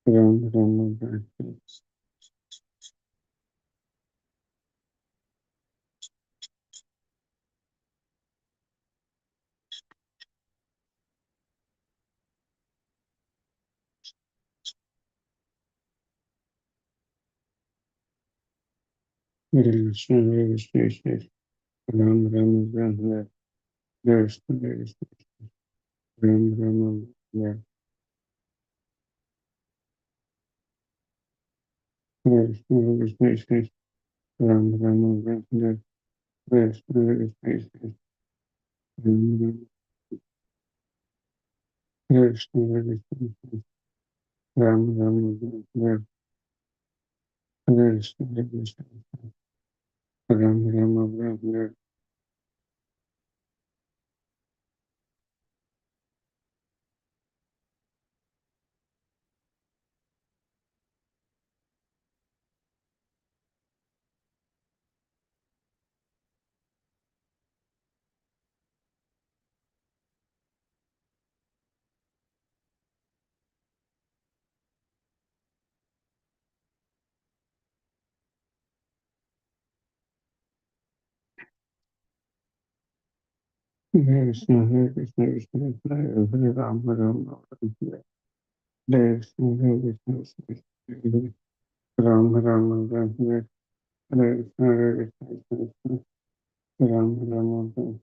Ram Ram Ram Hare Krishna Hare Krishna Krishna Ram Ram Ram Hare Krishna Hare Krishna Ram Ram Hare Krishna Hare Krishna Krishna Ram Ram Ram Hare Krishna Hare Krishna Ram Ram Krishna Hare Krishna Ram Ram Hare Krishna Hare Krishna Ram Ram Hare Krishna Hare Krishna Krishna Hare Ram Ram Hare Krishna Hare Krishna Krishna Ram Ram Ram Hare Krishna Hare Krishna Ram Ram Ram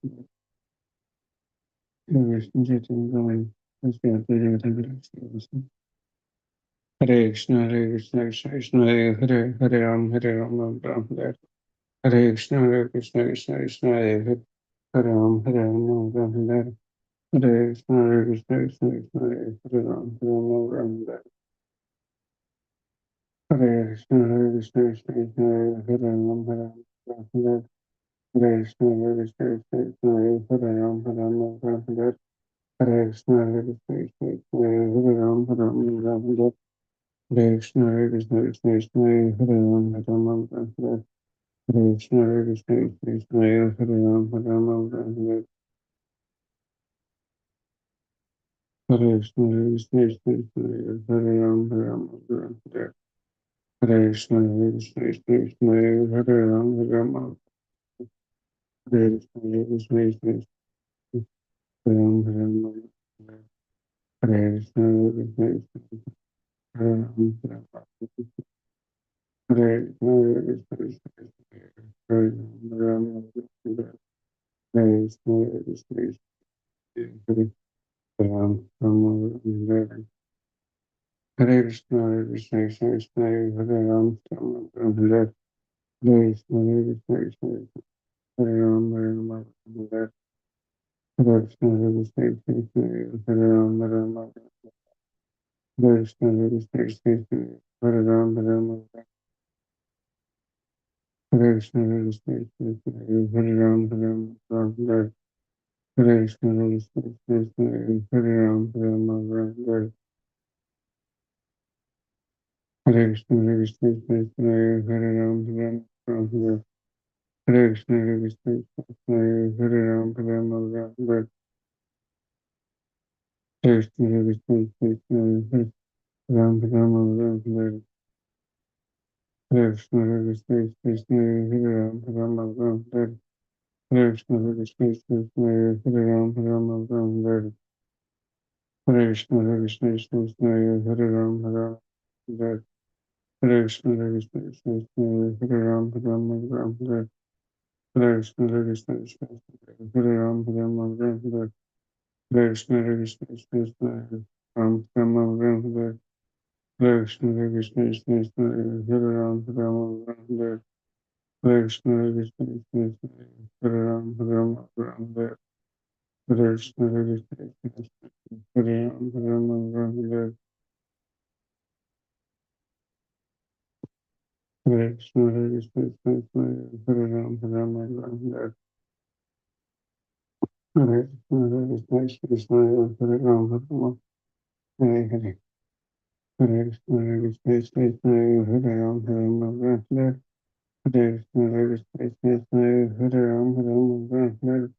Krishna Chaitanya Hare Krishna Hare Krishna Krishna Krishna Hare Hare Hare Ram Ram Hare Hare Krishna Hare Krishna Krishna Krishna Hare Hare Ram Hare Hare Krishna Hare Krishna Krishna Krishna Hare Ram Hare Hare Krishna Hare Krishna Krishna Krishna Hare Ram Hare Hare Krishna Hare Krishna Krishna Krishna Hare Ram Hare Hare Krishna Hare Krishna Krishna Krishna Hare Ram Hare Hare Krishna Hare Krishna Krishna Krishna Hare Ram Hare Krishna Hare Krishna Krishna Krishna Hare Ram Hare Hare Krishna Hare Krishna Krishna Krishna Hare Ram Hare Krishna Hare Krishna Krishna Krishna Hare Ram Hare Krishna Krishna Krishna Ram Hare Krishna Krishna Hare Ram Hare Krishna Krishna Hare Ram Hare Krishna Hare Ram Hare Krishna Hare Krishna Krishna Krishna Hare Ram Hare Krishna Hare Krishna Hare Ram Hare Krishna Hare Krishna Krishna Hare Ram Hare Krishna Hare Krishna Hare Ram Hare Krishna Hare Krishna Hare Ram Hare Krishna Hare Krishna Hare Ram Hare Krishna Hare Krishna Hare Ram Hare Krishna Hare Krishna Hare Ram Hare Krishna Hare Krishna Ram Hare Krishna Hare Krishna Hare Ram Hare Krishna Hare Krishna Hare Ram Hare Krishna Hare Krishna Hare Ram Hare Krishna Hare Krishna Hare Ram Hare Krishna Hare Krishna Hare Ram Hare Krishna Hare Krishna Ram Hare Krishna Hare Krishna Hare Ram Hare Krishna Hare Krishna Hare Ram Hare Krishna Hare Krishna Hare Ram Hare Krishna Hare Krishna Hare Ram Hare Krishna Krishna Hare Ram Hare Hare Hare Krishna Hare Krishna Hare Ram Hare Hare Krishna Hare Krishna Hare Ram Hare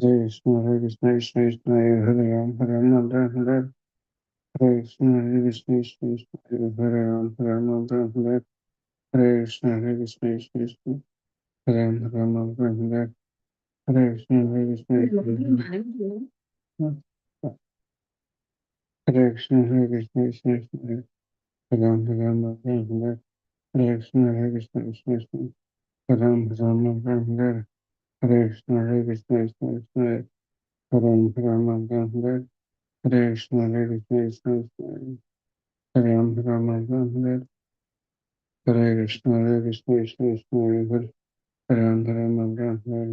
Hare Krishna, Krishna Krishna, Hare Ram, Hare Ram, Hare Hare. Hare Krishna, Hare Krishna, Krishna Krishna, Hare Ram, Hare Ram, Hare Hare. Hare Krishna, Hare Krishna, Krishna Krishna, Hare Ram, Hare Ram, Hare Hare. Hare Krishna, Hare Krishna, Krishna Krishna. Hare Krishna, Hare Krishna, Krishna Krishna, Hare Ram, Hare Ram, Hare Hare. Hare Krishna, Hare Krishna, Krishna Krishna, Hare Ram, Hare Ram, Hare Hare. Hare Krishna, Hare Krishna, Krishna Krishna, Hare Ram, Hare Ram, Hare Hare.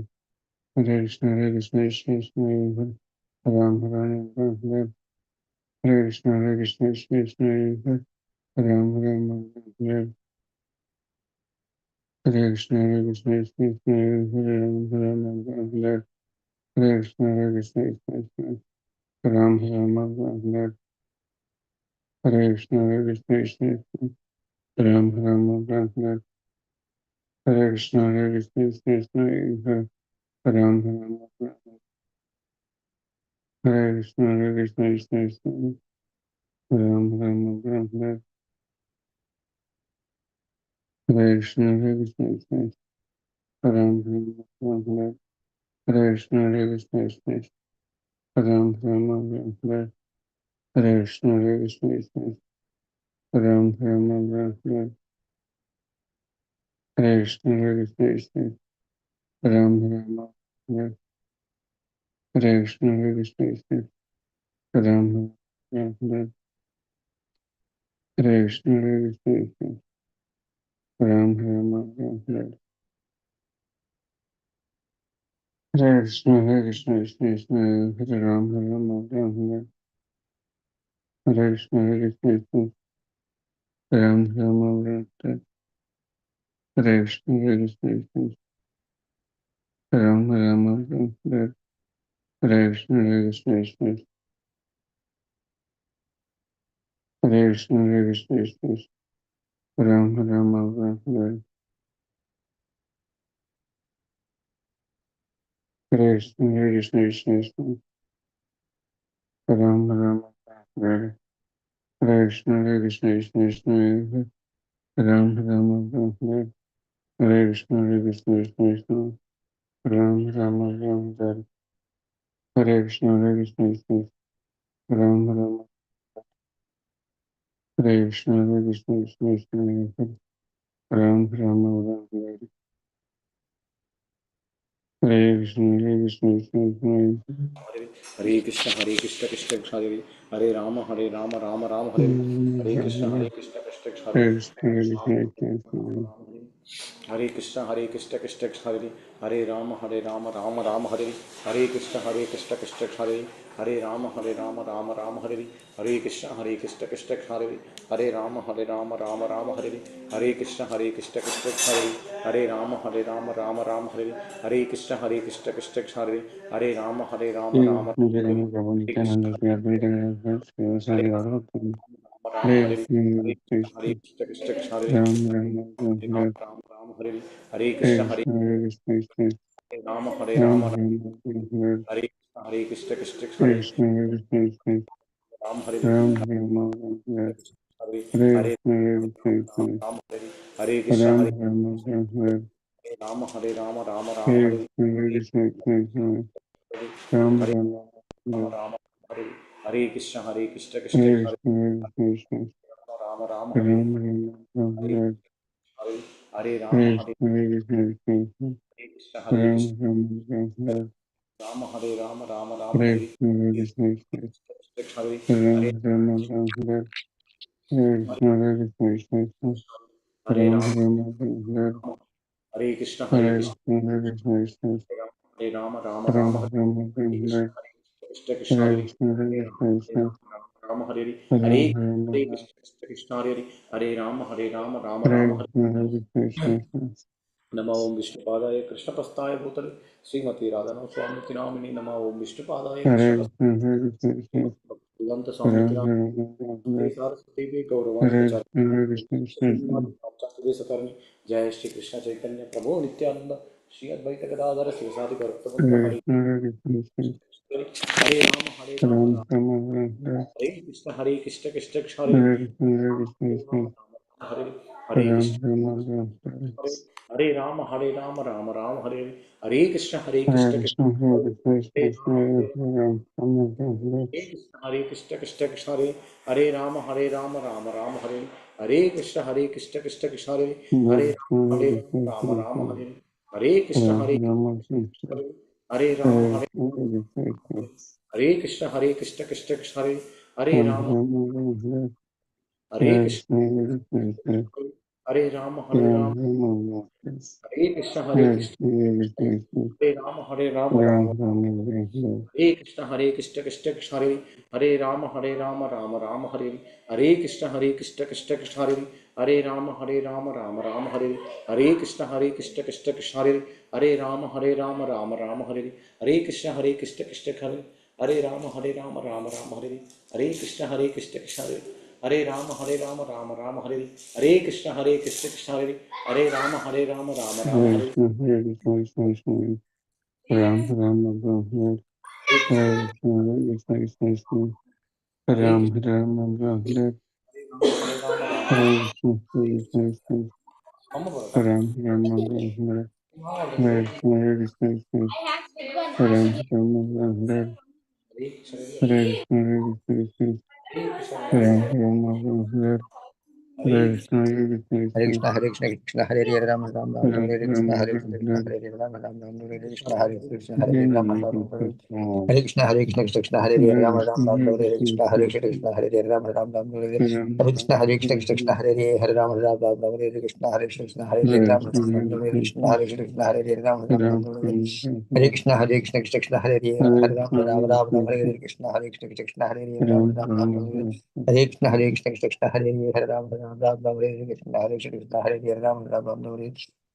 Hare Krishna, Hare Krishna, Krishna Krishna, Hare Ram, Hare Ram, Hare Hare. Hare Krishna, Hare Krishna, Krishna Krishna, Hare Ram, Hare Ram, Hare Hare. Hare Krishna, Hare Krishna, Krishna Krishna, Hare Ram, Hare Ram, Hare Hare. Hare Krishna, Hare Krishna, Krishna Krishna, Hare Ram, Hare Ram, Hare Hare. Hare Krishna, Hare Krishna, Krishna Krishna, Hare Ram, Hare Ram, Hare Hare. Hare Krishna, Hare Krishna, Krishna Krishna, Hare Ram, Hare Ram, Hare Hare. Hare Krishna, Hare Krishna, Krishna Krishna, Hare Ram, Hare Ram, Hare Hare. Hare Krishna, Hare Krishna, Krishna Krishna, Hare Ram, Hare Ram, Hare Hare. Hare Krishna, Hare Krishna, Krishna Krishna, Hare Ram, Hare Ram, Hare Hare. Hare Krishna, Hare Krishna, Krishna Krishna, Hare Ram, Hare Ram, Hare Hare. Hare Krishna, Hare Krishna, Krishna Krishna, Hare Ram, Hare Ram, Hare Hare. Hare Krishna, Hare Krishna, Krishna Krishna, Hare Ram, Hare Ram, Hare Hare. Hare Krishna, Hare Krishna, Krishna Krishna, Hare Ram, Hare Ram, Hare Hare. Hare Krishna, Hare Krishna, Krishna Krishna, Hare Ram, Hare Hare. Hare Krishna, Hare Krishna, Krishna Ram, Hare Ram, Hare. Hare Krishna, Hare Krishna, Krishna Krishna, Hare Ram, Hare Ram, Hare. Hare Krishna, Hare Krishna, Krishna Ram, Hare Ram, Hare. Hare Krishna, Hare Krishna, Krishna Ram, Hare Ram, Hare. Hare Krishna, Hare Krishna, Krishna Hare Krishna, Hare Krishna, Krishna Ram, Hare Ram, Hare. Hare Krishna, Hare Krishna, Krishna Ram, Hare Ram, Hare. Hare Krishna, Hare Krishna, Krishna Ram, Hare Ram, Hare. Hare Krishna, Hare Krishna, Krishna Ram, Ram, Hare. Hare Krishna, Hare Krishna, Krishna Ram, Ram. Hare Krishna, Hare Krishna, Krishna Ram, Ram, Hare. Hare Krishna, Hare Krishna, Krishna Hare Krishna Krishna Krishna Hare Rama Rama Rama Hare Hare Krishna Krishna Krishna Hare Krishna, Hare Krishna, Hare Krishna Krishna Krishna Hare Rama Rama Rama Hare Hare Krishna Krishna Krishna Hare Rama Rama Rama Hare Hare Krishna Krishna Krishna Hare Rama Rama Rama Hare Hare Krishna Krishna Krishna Hare Rama Rama Rama Hare Hare Krishna Krishna Krishna Hare Rama Rama Rama Hare Hare Krishna Hare Hare Krishna Krishna Krishna Hare Rama Rama Hare Hare Krishna Hare Rama Hare Krishna Krishna Krishna Ram Hare Hare Hare Ram Hare Hare Krishna Hare Rama Rama Hare Hare Ram Hare Ram Rama Hare Hare Krishna Krishna Hare Hare Krishna, Krishna Rama Rama Hare Ram Ram Hare Hare Hare Hare Rama Hare Hare Krishna, Krishna Hare Krishna Ram Ram Hare Rama Hare Rama Hare Hare Krishna, Krishna Hare Hare Ram Ram Hare Hare Hare Krishna, Krishna Hare Ram Rama Hare Hare Krishna Hare Krishna Krishna, Hare Rama Rama Ram Hare Hare Krishna Krishna Hare Hare Krishna, Hare Krishna Rama Hare Hare Ram Hare Hare Krishna Krishna Hare Hare Rama Hare Hare Krishna, नमः ओम विष्णुपादाय कृष्णप्रस्थाय भूतले श्रीमती राधानाथ स्वामी nominee नमः ओम विष्णुपादाय Hare कृष्णप्रस्थाय Krishna, Bhaktivedanta Swami Ram नामिनी Hare सारस्वती गौरवाणी Hare प्रचार Krishna, जय श्री कृष्ण चैतन्य प्रभु Nityanand Shri Advaita Gadadhar शिवसादि गौरभक्त Hare Hari Krishna, Hare Krishna, हरे Ram Ram Ram Rama Hare हरे कृष्ण कृष्ण कृष्ण हरे Hare Krishna, Hare Ram Krishna, Ram Hare Hare Ram Krishna Rama Hare हरे Ram Ram Ram Hare Hare Hare Krishna Krishna, Hare हरे Krishna, Hare Ram Rama Hare हरे कृष्ण कृष्ण कृष्ण हरे हरे राम राम राम हरे हरे कृष्ण कृष्ण कृष्ण हरे Hare Ram Krishna, Ram Hare Hare Krishna Ram हरे Rama हरे Ram Hare हरे Krishna, हरे कृष्ण कृष्ण कृष्ण हरे Ram Ram Rama Hare हरे Hare Krishna Krishna, Hare Krishna, हरे Ram Ram Rama हरे Hare Krishna Krishna, हरे Ram Ram Ram Rama Hare हरे कृष्ण कृष्ण कृष्ण हरे राम राम हरे कृष्ण कृष्ण कृष्ण हरे राम राम हरे कृष्ण कृष्ण कृष्ण हरे राम हरे कृष्ण कृष्ण हरे राम हरे कृष्ण कृष्ण हरे राम हरे कृष्ण कृष्ण हरे राम हरे Krishna, Hare Krishna, Ram Rama Hare Hare Krishna, Krishna, हरे Ram Krishna Rama Hare हरे Hare Krishna, Krishna, हम बोलता Ram Rama Hare हाँ Hare बोलते Krishna, Ram Rama Hare हरे Krishna Hare Krishna, Ram Rama Hare हरे Hare Krishna Krishna, Hare Krishna Hare Hare Ram Ram Ram Ram Ram Hare Krishna Rama Hare Krishna Hare Hare Ram Ram Ram Hare Krishna Krishna Hare Krishna Hare Ram Ram Ram Hare Hare Krishna Hare Ram Ram Ram Hare Krishna Hare Krishna Hare Ram Ram Ram Hare Krishna Hare Krishna Hare Ram Ram Ram Hare Krishna Hare Krishna Hare Ram Ram Ram Hare Krishna Hare Krishna Hare Ram Ram Ram Hare Krishna Hare Krishna Hare Ram Ram Ram Hare Krishna Hare Krishna Hare Ram Ram Ram Hare Krishna Hare Krishna Hare Ram Ram Ram Hare Krishna Hare Krishna Hare Ram Ram Ram Hare Krishna Hare Krishna Hare Ram Ram Ram Hare Krishna Hare Krishna Hare Ram Ram Ram Hare Krishna Hare Krishna Hare Ram Ram Ram Hare Krishna Hare Krishna Hare Ram Ram Ram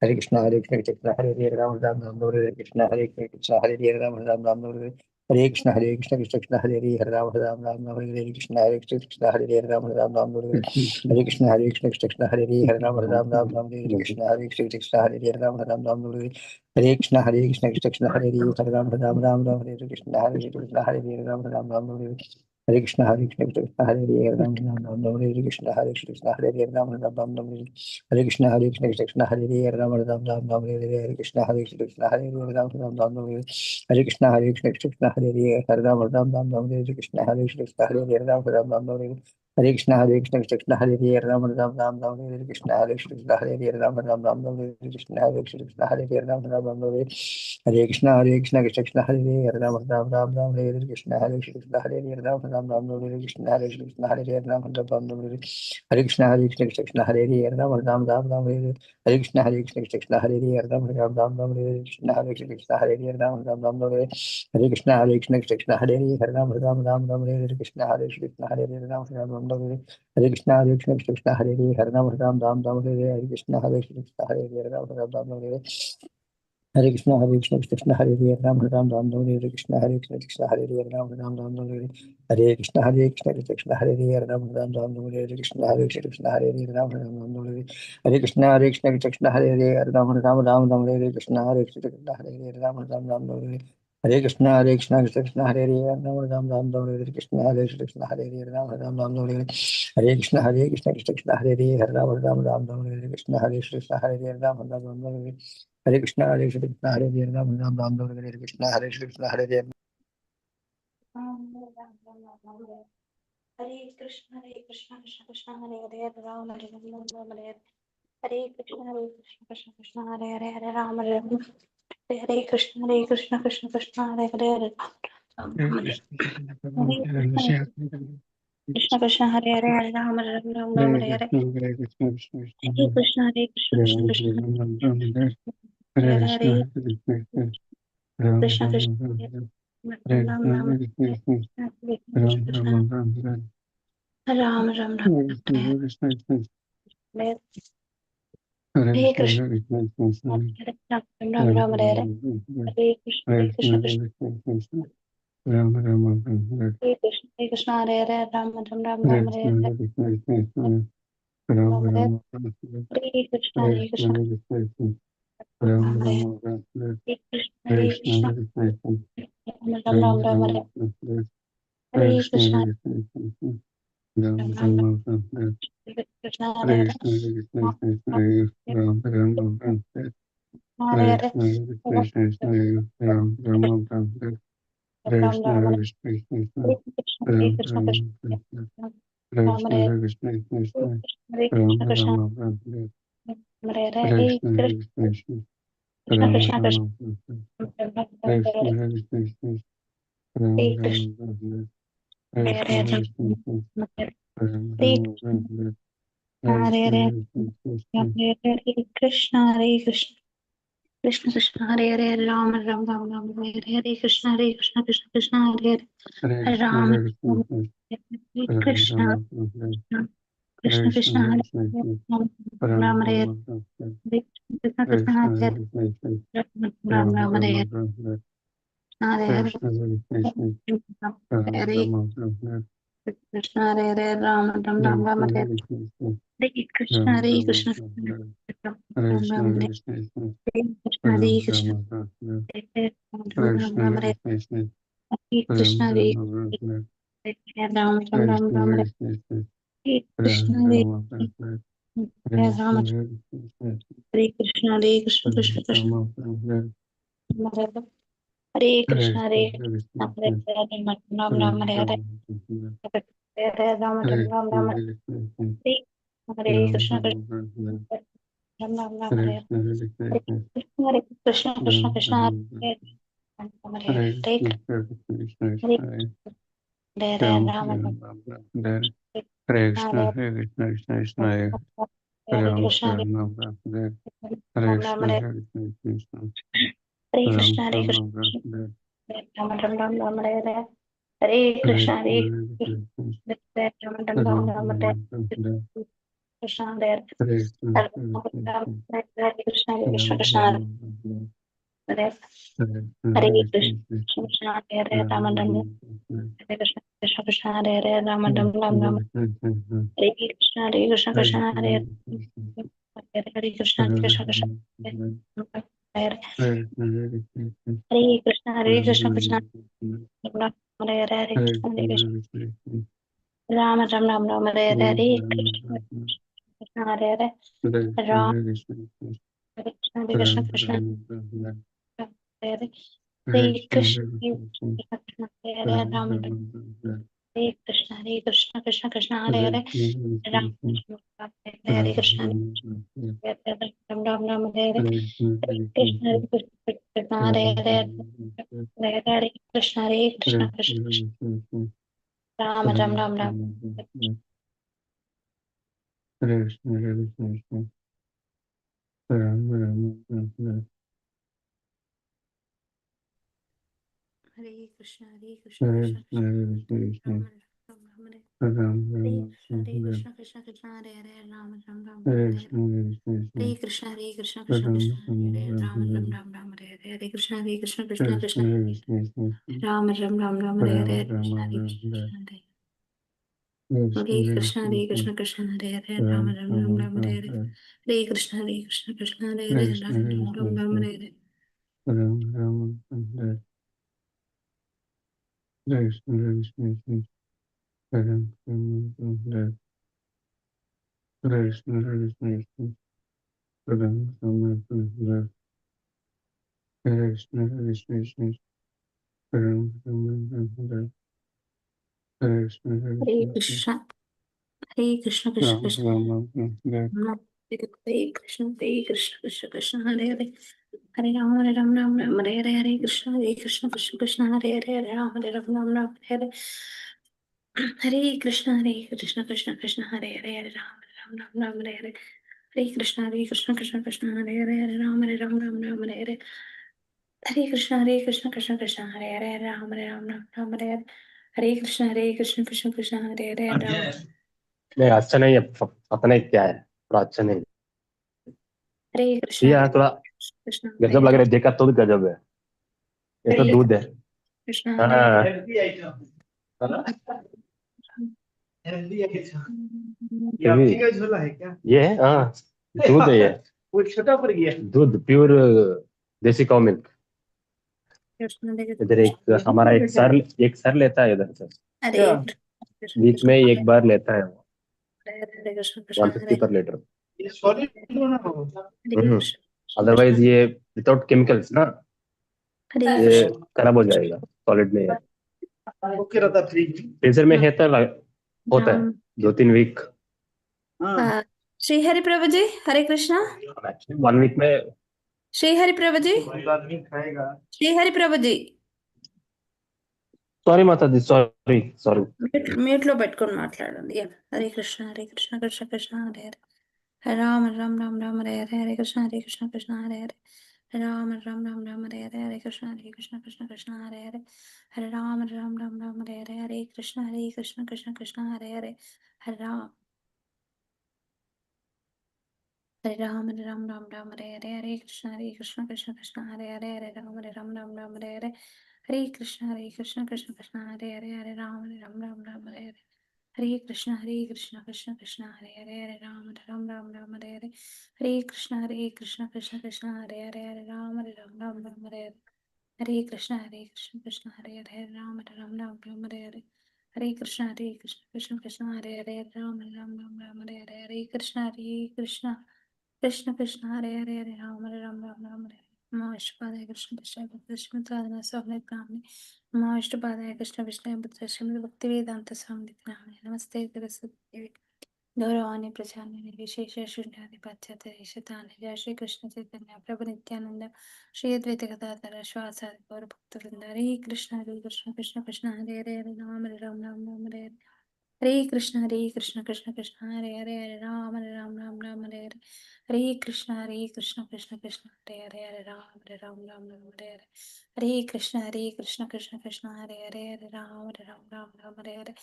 Hare Krishna Hare Krishna Hare Ram Ram Ram Hare Krishna Hare Krishna Hare Ram Ram Ram Hare Krishna Hare Krishna Hare Ram Ram Hare Krishna Hare Krishna Hare Ram Ram Hare Krishna Hare Krishna Hare Ram Ram Hare Krishna Hare Krishna Hare Ram Ram Hare Krishna Hare Krishna Hare Ram Ram Ram Hare Krishna Hare Krishna Hare Ram Ram Hare Krishna Hare Krishna Hare Ram Ram Ram Hare Krishna Hare Krishna Hare Ram Ram Hare Krishna Hare Krishna Hare Ram Ram Hare Krishna Hare Krishna Hare Ram Ram Hare Krishna Hare Krishna Hare Ram Ram Hare Krishna Hare Ram Hare Krishna Hare Krishna Hare Ram Hare Krishna Hare Krishna Hare Ram Hare Krishna Hare Krishna Hare Ram Hare Krishna Hare Krishna Hare Ram Hare Krishna Hare Krishna Hare Ram Hare Krishna Hare Krishna Hare Hare Krishna Hare Krishna Hare Hare Krishna Hare Krishna Hare Hare Krishna Hare Krishna Hare Hare Krishna, Hare Krishna, Krishna Hare Hare, Ram Ram Ram Ram Hare Krishna, Hare Krishna, Krishna Hare Hare, Ram Ram Ram Ram Hare Krishna, Hare Krishna, Krishna Hare Hare, Ram Ram Ram Ram Hare Krishna, Hare Krishna, Krishna Hare Hare, Ram Ram Ram Ram Hare Krishna, Hare Krishna, Krishna Hare Hare, Ram Ram Ram Ram Hare Krishna, Hare Krishna, Krishna Hare Hare, Ram Ram Ram Ram Hare Krishna, Hare Krishna, Krishna Hare Hare, Ram Ram Ram Ram Hare Krishna, Hare Krishna, Hare Hare, Ram Ram Ram Ram Hare Krishna, Hare Krishna, Krishna Hare Hare, Ram Ram Ram Ram Hare Krishna, Hare Krishna, Hare Hare, Ram Ram Ram Ram Hare Krishna, Hare Krishna, Hare Hare Ram Ram Ram Hare Krishna, Hare Krishna, Hare Hare Hare Krishna, Krishna Krishna, Hare Hare, Ram Hare Ram, Hare Hare. Hare Krishna, Krishna Hare Hare, Hare Ram, Hare Ram. Hare Krishna, Krishna Krishna, Hare Hare, Ram Ram, Hare Hare Krishna, Krishna Krishna, Hare Hare, Hare Ram, Hare Ram, Ram Ram, Hare Hare. Hare Krishna, Krishna Krishna, Hare Hare, Hare Krishna, Krishna Ram Ram Ram, Hare Krishna, Krishna Ram Ram Ram, Hare Hare Krishna, Hare Ram Ram Ram, Hare Hare. Hare Krishna, Krishna Ram Rama Hare Hare Krishna, Hare Hare, Ram Ram Ram Ram, Hare Hare Krishna, Hare, Hare Krishna, Ram Ram Hare Rama Hare Hare Krishna, Hare Hare Krishna, Krishna, Hare Krishna, Ram Ram Hare Ram Ram Hare Hare Krishna Krishna Krishna Ram Ram Ram Ram Ram Hare Ram Hare Hare Krishna Krishna Krishna Ram Ram Ram Ram Ram Hare Hare Krishna Hare Krishna Krishna Ram Ram Ram Hare Hare Hare Krishna Krishna Ram Ram Ram Hare Ram Krishna Ram Hare Krishna Hare Krishna Hare Ram Krishna Ram Krishna Ram Hare Ram Hare Krishna Krishna Hare Ram Krishna Krishna Ram Ram Hare Hare Hare Krishna Krishna Krishna Ram Krishna Ram Krishna Ram Hare Ram Krishna Hare Krishna Hare Ram Krishna Ram Ram Hare Hare Hare Krishna Krishna Ram Hare Ram Ram Hare Krishna Hare Krishna Hare Hare Krishna Hare Krishna Krishna Krishna Hare Hare Ram Ram Ram Ram Hare Hare Krishna Krishna Krishna Hare Hare Krishna Ram Ram Krishna Hare Ram Krishna Ram Ram Krishna Krishna Krishna Hare Krishna Ram Ram Ram Hare Ram Ram Krishna Krishna Krishna Hare Krishna Ram Ram Ram Hare Ram Ram Hare Krishna Krishna Ram Hare Ram Ram Krishna Hare Hare Ram Ram Ram Ram Krishna Hare Krishna Hare Krishna Ram Hare Ram Krishna Ram Ram Krishna Ram Hare Krishna Hare Krishna Ram Hare Krishna Ram Ram Hare Ram Ram Krishna Ram Hare Krishna Hare Ram Krishna Hare Ram Ram Hare Ram Ram Ram Krishna Ram Hare Krishna Hare Krishna Ram Hare Ram Ram Hare Krishna Ram Krishna Hare Krishna Hare Krishna Krishna Ram Krishna Ram Hare Hare Krishna Hare Krishna Krishna Hare Krishna Hare Ram Ram Ram Hare Ram Ram Hare Ram Ram Ram Ram Hare Hare Krishna Krishna Ram Ram Ram Hare Hare Krishna Hare Krishna Krishna Krishna Hare Ram Hare Hare Hare Hare Ram Ram Krishna Hare Krishna Hare Ram Krishna Hare Ram Ram Ram Krishna Hare Krishna Hare Ram Krishna Hare Ram Krishna Ram Ram Ram Ram Ram Hare Hare Krishna Krishna Hare Krishna Ram Ram Ram Ram Ram Hare Ram Krishna Hare Krishna Hare Krishna Hare Krishna Hare Krishna Ram Krishna Ram Hare Hare Krishna Krishna Krishna Hare Ram Ram Ram Hare Krishna Krishna Krishna Hare Ram Ram Ram Ram Hare Krishna Hare Krishna Krishna Hare Hare Krishna Krishna Krishna Hare Hare Krishna Hare Krishna Krishna Ram Hare Hare Krishna Hare Krishna Ram Ram Ram Ram Hare Hare Krishna Krishna Hare Hare Ram Hare Krishna Krishna Hare Hare Krishna Hare Krishna Hare Hare Ram Hare Krishna Hare Krishna Krishna Krishna Hare Hare Ram Hare Krishna Hare Ram Ram Ram Hare Krishna Hare Krishna Hare Hare Hare Hare Krishna Hare Krishna Krishna Ram Ram Ram Ram Hare Krishna Krishna Krishna Ram Ram Ram Hare Hare Krishna Krishna Krishna Hare Hare Ram Ram Ram Ram Hare Hare Krishna Krishna Krishna Hare Ram Ram Ram Ram Hare Hare Krishna Krishna Krishna Krishna Ram Ram Ram Ram Hare Hare Krishna Krishna Hare Hare Krishna Krishna Hare Hare Ram Ram Ram Ram Hare Hare Hare Krishna Krishna Hare Hare Ram Ram Ram Hare Hare Hare Krishna Hare Krishna Krishna Krishna Hare Krishna Hare Krishna Krishna Krishna Hare Hare Hare Ram Ram Ram Hare Hare Hare Krishna Krishna Krishna Hare Hare Hare Ram Ram Ram Hare Hare Krishna Krishna Krishna Hare Hare Hare Ram Ram Hare Hare Hare Krishna Krishna Hare Hare Hare Ram Ram Hare Hare Hare Krishna Krishna Hare Hare Hare Ram Hare Hare Hare Krishna Krishna Hare Hare Hare Ram नहीं अच्छा नहीं है पता नहीं क्या है थोड़ा अच्छा नहीं Hare ये Krishna यार थोड़ा Krishna Hare गजब लग रहा Hare है देखा तो भी गजब है ये तो Hare दूध है Krishna Hare हाँ Hare ये है हाँ दूध है ये दूध प्योर देसी काउ मिल्क। कृष्ण हरे इधर हमारा एक सर लेता है इधर से, हरे वीक में एक बार लेता है वो, हरे कृष्ण कृष्ण 150 पर लीटर। हरे कृष्ण अदरवाइज ये विदाउट केमिकल्स ना, हरे ये कृष्ण खराब हो जाएगा सॉलिड में। फ्रीजर में है तो होता है राम 2-3 वीक। श्री हरि प्रभु जी हरे कृष्णा। 1 वीक में। श्री हरि प्रभु जी श्री हरि प्रभु जी सॉरी माता जी, सॉरी सॉरी। మ్యూట్ లో పెట్టుకొని మాట్లాడండి. హరే కృష్ణ కృష్ణ కృష్ణ హరే హరే హరే రామ రామ రామ రామ హరే హరే హరే కృష్ణ కృష్ణ హరే హరే హరే రామ రామ రామ రామ హరే హరే హరే కృష్ణ కృష్ణ హరే హరే హరే రామ రామ రామ రామ హరే హరే హరే కృష్ణ హరే హరే హరే రామ हरे राम राम राम हरे हरे हरे कृष्ण कृष्ण हरे हरे हरे राम राम हरे हरे हरे कृष्ण कृष्ण हरे हरे हरे राम राम हरे हरे हरे कृष्ण कृष्ण हरे हरे हरे राम हरे हरे हरे कृष्ण कृष्ण हरे हरे हरे राम हरे हरे हरे कृष्ण कृष्ण हरे हरे हरे राम हरे हरे हरे कृष्ण कृष्ण हरे हरे राम हरे हरे हरे कृष्ण कृष्ण कृष्ण हरे हरे हरे राम हरे नमः अष्टपादाय कृष्ण कृष्ण कृष्ण साधना स्वामी कामने नमः अष्टपादाय कृष्ण विष्णु पुत्र श्रीमद् भक्ति वेदांत स्वामी नामे नमस्ते सरस्वती गौरवाणी प्रचारणे विशेष शून्यादि पाश्चात्य देशतानि जय श्री कृष्ण चैतन्य प्रभु नित्यानंद श्री अद्वैत गदाधर श्वासादि गौर भक्त वृंद हरे Krishna Krishna Hare Hare Hare Ram Hare Hare Hare Krishna Krishna Hare Hare Hare Ram Hare Hare Hare Krishna Krishna Hare Hare Hare Ram Hare Hare Hare Krishna Krishna Hare Hare Hare Ram Hare Hare Hare Krishna Krishna Hare Hare Hare Ram Hare Hare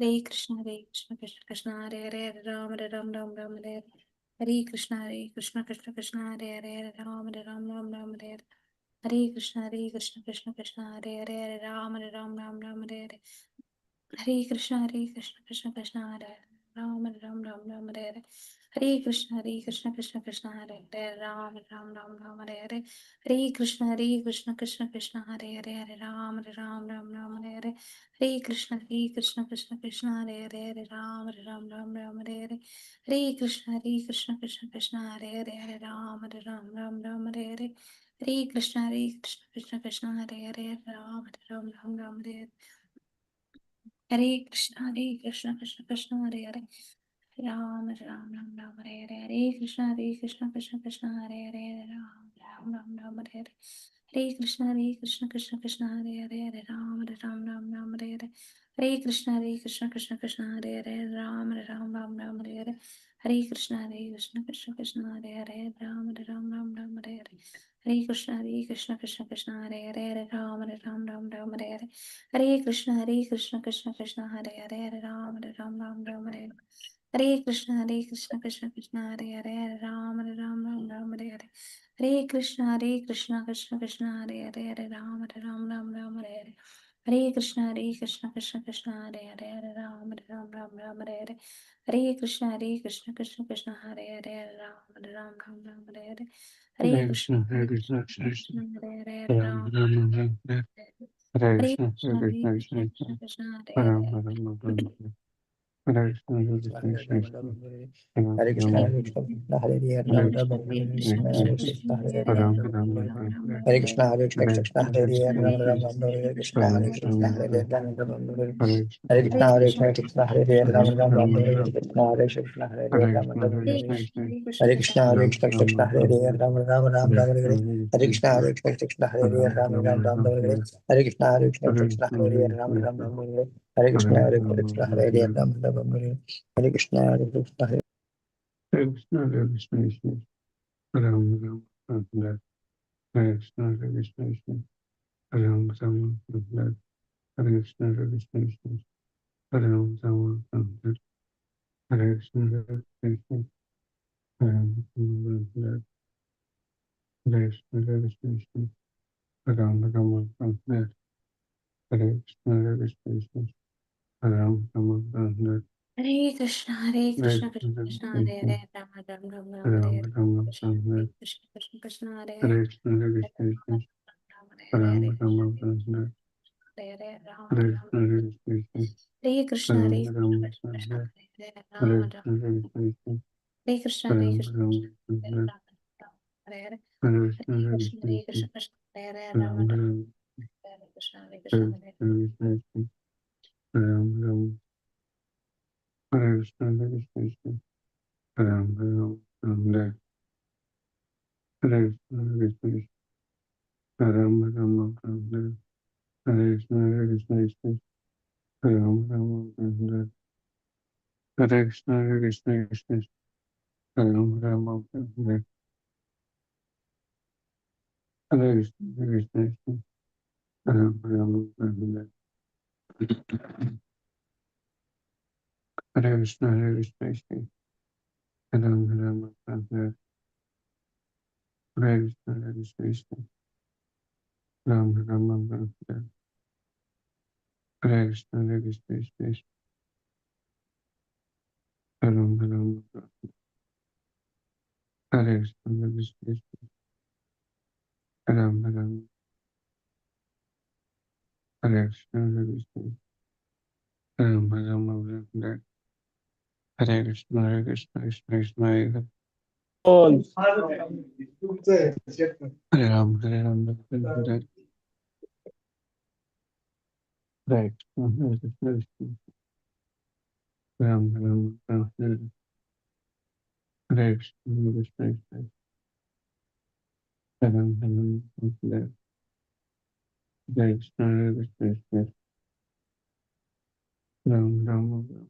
Hare Krishna Krishna Hare Hare Hare Ram Hare Hare Hare Krishna Krishna Hare Hare Hare Ram Hare Hare Hare Krishna Krishna Hare Hare Ram Hare Hare Hare Krishna Krishna Hare Hare Ram Hare Hare Hare Krishna Krishna Hare Hare Hare Ram Hare Hare Hare Krishna Krishna Hare Hare Hare Ram Hare Hare Hare Krishna Krishna Hare Hare Hare Ram Hare Hare Hare Krishna Krishna Hare Hare Hare Ram Hare Hare Hare Krishna Krishna Hare Hare Ram Hare Hare Hare Krishna Krishna Hare Hare Hare Ram Hare Hare Hare Krishna Krishna Hare Hare Hare Ram Hare Hare Hare Krishna Krishna Hare Hare Ram Hare Hare Hare Krishna Krishna Hare Hare Ram Hare Hare Hare Krishna Krishna Hare Hare Hare Ram Hare Hare Hare Krishna Krishna Hare Hare Hare Ram Hare Hare Krishna Krishna Hare Hare Hare Ram Hare Hare Hare Krishna Krishna Hare Hare Hare Ram Hare Hare Hare Krishna Krishna Hare Hare Hare Ram Hare Hare Hare Krishna Krishna Hare Hare Hare Ram Hare Hare Hare Krishna Hare Krishna, Krishna Krishna, Krishna Hare Hare Hare Ram Ram Ram Ram Hare Hare Hare Krishna, Krishna Krishna Krishna, Krishna Hare Ram Hare Ram Ram Hare Krishna, Krishna Krishna, Ram Hare Krishna Ram Hare Hare Hare Krishna Hare Krishna Hare Ram Ram Ram Hare Krishna Hare Hare Krishna Hare Hare Ram Ram Ram Hare Krishna Hare Krishna Hare Ram Ram Ram Hare Krishna Krishna Hare Ram Ram Ram Hare Krishna Hare Ram Ram Ram Hare Krishna Krishna Hare Ram Ram Ram Ram Hare Krishna Krishna Hare Ram Ram Ram Hare Krishna Krishna Hare Ram Ram Ram Hare Krishna Krishna Hare Ram Ram Ram Hare Krishna Krishna Hare Krishna, Ram Ram Hare Krishna, Krishna Ram Ram Hare Krishna, Krishna Ram Ram Hare Krishna, Krishna Ram Ram Hare Krishna, Ram Ram Hare Krishna, Krishna Ram Ram Hare Krishna, Krishna Krishna, Hare Hare, Rama Rama Rama Rama, Hare Hare, Krishna Hare Krishna, Krishna Krishna, Hare Hare, Hare Rama Rama Rama, Hare Hare, Krishna Hare Hare, Rama Rama, Hare Krishna, Krishna Krishna, Hare Hare, Rama Rama, Hare Krishna, Krishna Krishna, Hare Rama Rama, Hare Hare, Hare Krishna, Krishna Krishna, Hare Hare, Rama Rama, Hare Krishna, Krishna Hare Hare Krishna, Hare Krishna, Krishna Ram Ram, Hare Krishna, Hare Krishna, Ram Ram, Hare Krishna, Hare Krishna, Ram Ram, Hare Krishna, Hare Krishna, Ram Ram, Hare Krishna, Hare Krishna, Ram Ram, Hare Krishna, Hare Krishna, Ram Ram, Hare Krishna, Hare Krishna, Ram Ram, Hare Krishna, Hare Krishna, Krishna Krishna, Hare Ram, Hare Ram, Hare Krishna, Hare Krishna, Ram Ram, Hare Krishna, Hare Krishna, Ram Ram, Hare Krishna, Hare Krishna, Ram Ram, Hare Krishna, Hare Krishna, Ram Ram, Hare Krishna, Hare Krishna, Ram Ram, Hare Krishna, Hare Krishna, Ram Ram, Hare Krishna, Hare Krishna, Ram Ram,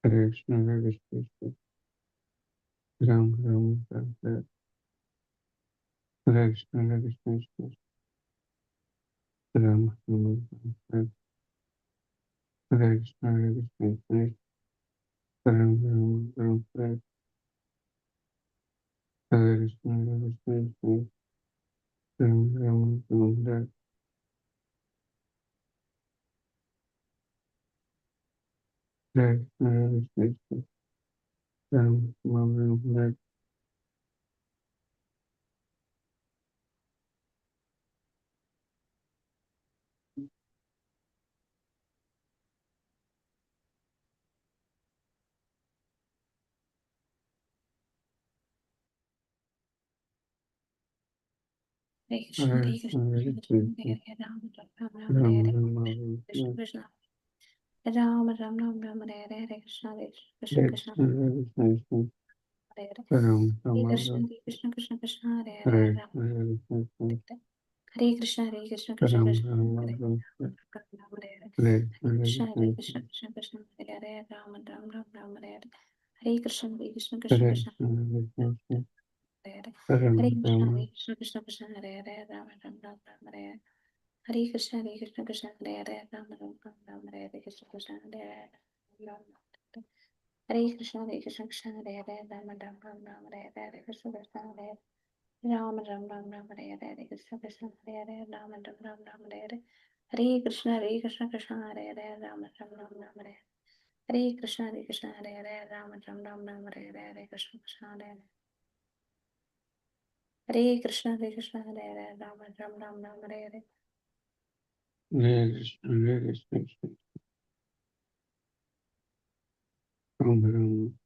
Hare Krishna, Hare Krishna, Ram Ram, Hare Krishna, Hare Krishna, Ram Ram, Krishna, Hare Hare Krishna, Krishna, Krishna Hare Krishna, Krishna, Hare Hare, Rama Rama Rama, Hare Ram Hare, Ram, Krishna Krishna, Rama Rama Rama, Hare Hare, Hare Krishna, Krishna Hare Krishna, Krishna, Hare Krishna, Hare Hare, Ram Hare Ram, Krishna, Krishna Krishna, Krishna Hare Hare, Hare Rama Krishna, Hare Krishna, Krishna Krishna, Ram Krishna Hare Ram, Hare, Hare Hare Krishna, Krishna, Krishna Krishna, Krishna Hare Hare, Rama Rama Rama, Hare Hare, Hare Krishna, Krishna Krishna, Hare Krishna Krishna, Hare Hare, Hare Ram Krishna, Ram, Krishna Krishna, Krishna Hare Hare, Rama Rama Rama, Hare Hare, Hare Krishna, Krishna Krishna, Hare Hare, Rama Rama Rama, Hare Hare, Krishna Krishna, Hare Hare, Hare Krishna, Krishna Krishna, Hare Hare, Rama Rama Rama, Hare Hare, Krishna Krishna, Hare Rama Rama Rama, Hare Hare, Krishna Krishna, Hare Hare, Rama Rama Rama, Hare Hare, Hare Krishna, Krishna Krishna, Hare Hare, Rama Rama Rama, Hare Hare Krishna, Krishna Hare Hare, Rama Rama Rama, Hare Hare, Krishna Krishna, Hare Hare Krishna, Krishna Hare Hare, Rama Rama Rama, Hare Hare, Hare Krishna, Hare Krishna, Ram Ram,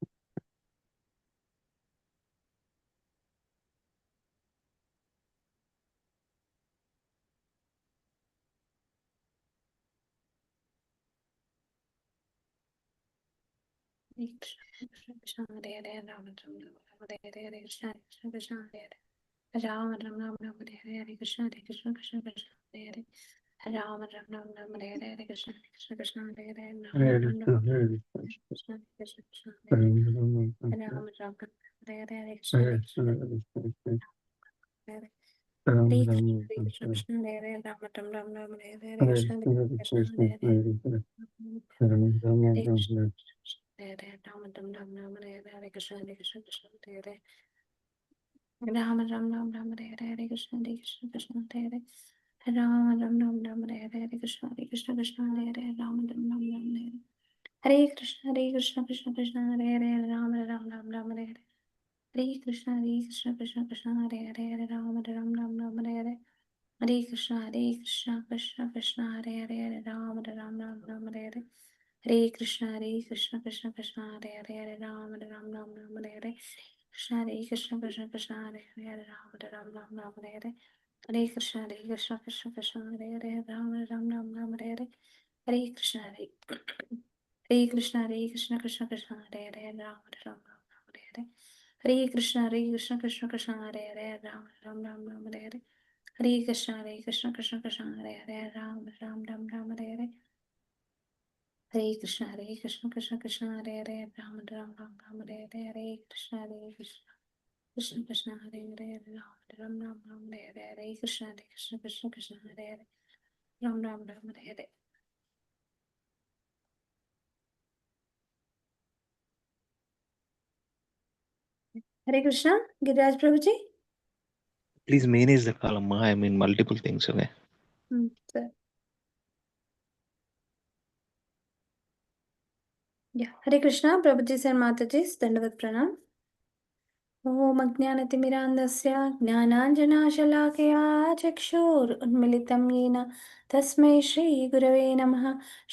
Hare Krishna, Krishna Hare Hare, Rama Rama Rama, Hare Hare, Hare Krishna, Krishna Krishna, Hare Hare, Rama Rama Rama, Hare Hare, Hare Krishna, Krishna Krishna, Hare Hare, Rama Rama Rama, Hare Hare, Hare Krishna, Krishna Krishna, Hare Hare, Rama Hare Rama Krishna, Hare Krishna, Krishna Krishna, Hare Hare, Ram Ram, Rama Rama, Hare Hare, Hare Krishna, Hare Krishna Krishna, Hare Krishna, Hare Ram Hare, Ram, Hare Krishna, Krishna Hare Hare, Rama Rama Hare Hare, Hare Hare Krishna, Krishna, Hare Krishna Krishna, Hare Hare, Hare Krishna, Ram Hare Krishna, Ram, Hare Hare Ram Ram Ram Ram Hare Hare Hare Krishna Krishna Hare Hare Ram Ram Ram Ram Hare Hare Hare Krishna Krishna Hare Hare Ram Ram Ram Ram Hare Hare Hare Krishna Krishna Hare Hare Ram Ram Ram Ram Hare Hare Krishna Krishna Hare Hare Ram Ram Ram Ram Hare Hare Hare Krishna Krishna Hare Hare Ram Ram Ram Ram Hare Hare Hare Krishna Krishna Hare Hare Ram Ram Ram Ram Hare Hare Hare Krishna Krishna Hare Hare Ram Ram Ram Ram Hare Hare Krishna Hare Hare Ram Ram Ram Ram Hare Hare Hare Krishna Krishna Hare Hare Ram Ram Ram Ram Hare Hare Hare Krishna Krishna Hare Hare Ram Ram Ram Ram Hare Hare Hare Krishna Krishna Hare Hare Ram Ram Ram Ram Hare Hare Hare Krishna Krishna Hare Hare Ram Ram Ram Ram Hare Hare Hare Krishna Krishna Hare Hare Ram Ram Ram Ram Hare Hare Hare Krishna Hare Hare Ram Ram Ram Hare Hare Hare Krishna Hare Hare Ram Ram Ram Hare Hare Hare Krishna Giriraj Prabhuji. Please manage the column. I mean multiple things. Okay. Sir. Yeah. Hare Krishna Prabhuji and Mataji Dandavat Pranam. ॐ अज्ञानतिमिरान्धस्य ज्ञानाञ्जनाशलाकया चक्षुरुन्मिलितं येन तस्मै श्रीगुरवे नमः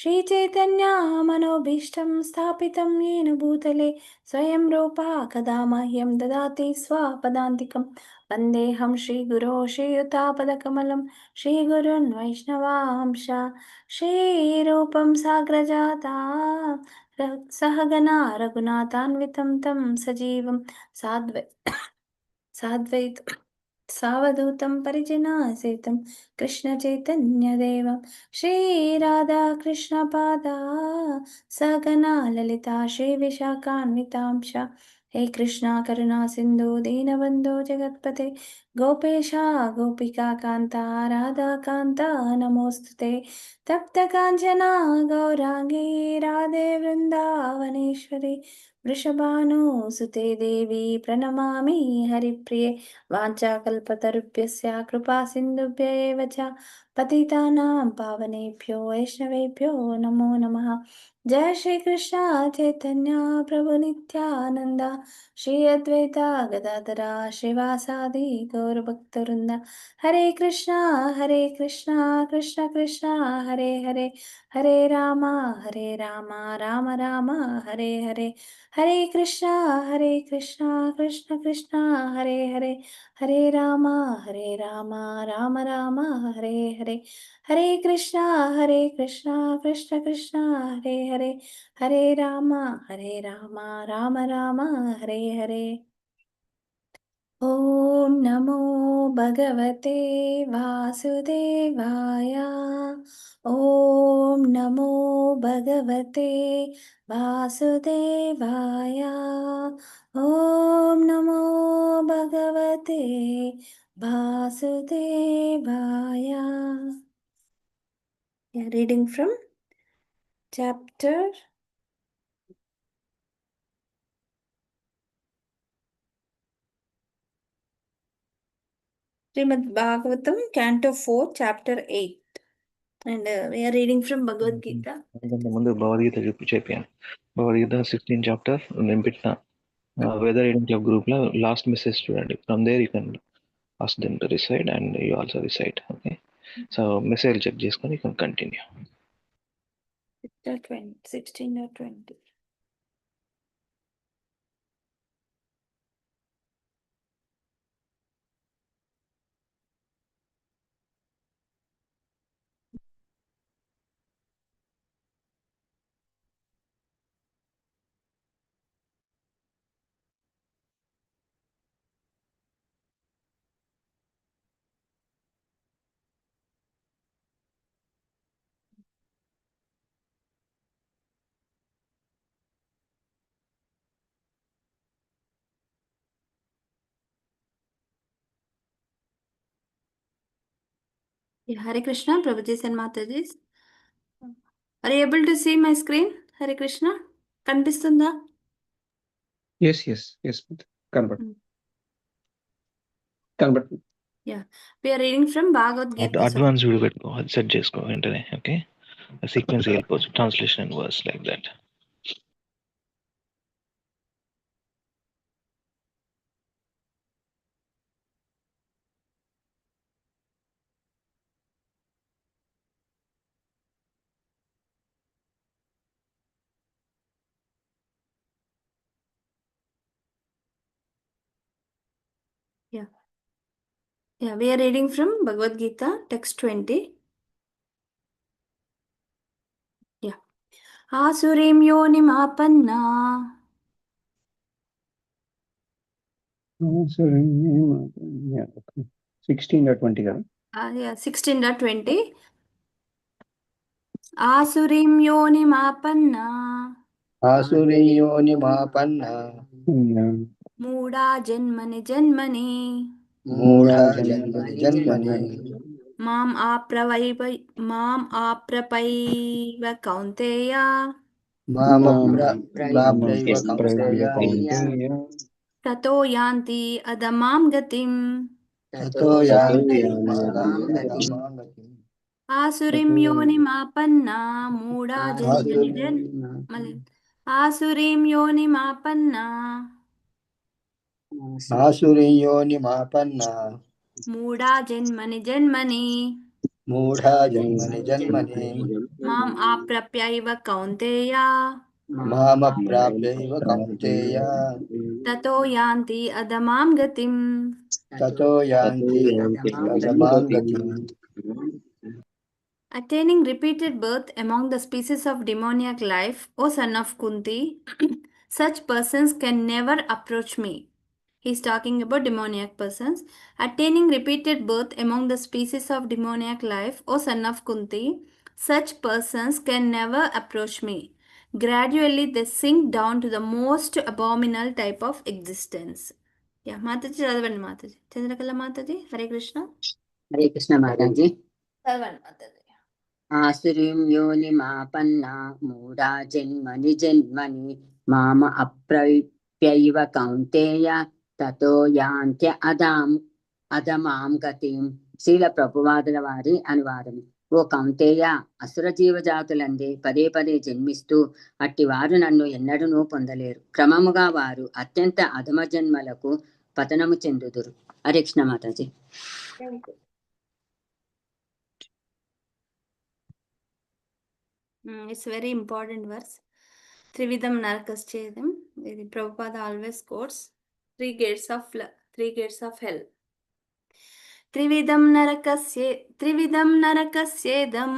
श्रीचैतन्यामनोभीष्टं स्थापितं येन भूतले स्वयं रूपा कदा मह्यं ददाति स्वपदान्तिकं वन्देऽहं श्रीगुरो श्रीयुतापदकमलं श्रीगुरुन् वैष्णवांश श्रीरूपं साग्रजाता सहगना रघुनाथान्वितं तं सजीवं साद्वैत सावधूतं परिजनासेतं कृष्णचैतन्यदेवं श्रीराधाकृष्णपादा सगना ललिता श्रीविशाखान्वितांश हे कृष्णा करुणा सिन्धु दीनबन्धो जगत्पते गोपेशा गोपिकान्ता राधाकान्ता नमोऽस्तु ते तप्तकाञ्चना गौराङ्गी राधे वृन्दावनेश्वरी वृषभानुसुते देवी प्रणमामि हरिप्रिये वाञ्छाकल्पतरुभ्यस्य कृपा सिन्धुभ्य एव च पतितानां पावनेभ्यो वैष्णवेभ्यो नमो नमः जय श्री कृष्ण चैतन्य प्रभु नित्यानंद श्री अद्वैता गदाधरा श्रीवासादि गौरभक्तवृंद हरे कृष्णा कृष्ण कृष्ण हरे हरे हरे राम राम राम हरे हरे हरे कृष्णा कृष्ण कृष्ण हरे हरे हरे राम राम राम हरे हरे हरे कृष्णा कृष्ण कृष्ण हरे हरे हरे राम राम राम हरे हरे ॐ नमो भगवते वासुदेवाय ॐ नमो भगवते वासुदेवाय ॐ नमो भगवते वासुदेवाय. Yeah, reading from chapter Srimad Bhagavatam, Canto 4, Chapter 8. And we are reading from Bhagavad Gita. ముందు భగవద్గీత చెప్పాను. భగవద్గీత 16 చాప్టర్ నేను పెట్టిన వెదర్ ఐడెంటిటీ ఆఫ్ గ్రూప్ లో లాస్ట్ మెసేజ్ చూడండి. From there you can ask them to recite and you also recite. Okay, so message check చేసుకొని you can continue. 16 or 20. Yeah, Hare Krishna, Prabhuji and Mataji. Are you able to see my screen? Hare Krishna. కనిపిస్తుందా? Yes yes yes కనబడుతుంది. Yeah, we are reading from Bhagavad Gita. Advance video పెట్టుకో, అది set చేసుకో వెంటనే. Okay, sequence వెళ్ళిపోవచ్చు, translation and verse like that. Yeah, we are reading from Bhagavad Gita, text 20. Yeah. Asurim yonimapanna. So 16-20 కదా? Yeah, 16.20. Asurim yonimapanna. ఆసురీయోనిమాపన్న Mooda janmani janmani. మూఢ జన్మని జన్మని Mam aprapaiva kaunteya. మామ ప్రాప్యైవ Kaunteya Tato yanti adamam gatim. తతో యాంతి పదాం గతిం. Asurim yonimapanna. Mooda janmani janmani. Asurim yonimapanna. ఆసురీయోనిమాపన్న Mooda janmani janmani. మూఢ జన్మని జన్మని Mam aprapyaiva kaunteya. మామ ప్రాప్యైవ Kaunteya Tato yanti adamam gatim. తతో యాంతి పదమాం గతిం. Attaining repeated birth among the species of demoniac life, O son of Kunti, such persons can never approach me. He's talking about demoniac persons. Attaining repeated birth among the species of demoniac life, O son of Kunti, such persons can never approach me. Gradually, they sink down to the most abominable type of existence. Yeah, Mataji, చదవండి Mataji. Chandrakala Mataji, Hare Krishna. Hare Krishna Mataji. చదవండి Mataji. ఆసురీం యోనిమాపన్నా మూఢా జన్మని జన్మని మామ అప్రప్యైవ కౌంతేయ తతో యాంత్య అధమాం గతిం. శ్రీల ప్రభువాదుల వారి అనువాదము. ఓ కౌంతేయ, అసుర జీవజాతులందే పదే పదే జన్మిస్తూ అట్టివారు నన్ను ఎన్నడూనూ పొందలేరు. క్రమముగా వారు అత్యంత అధమ జన్మలకు పతనము చెందుదురు. Hare Krishna Mataji. It's very important verse. Trividam Narakaschedam. Prabhupada always quotes three gates of hell. Trividam Narakaschedam.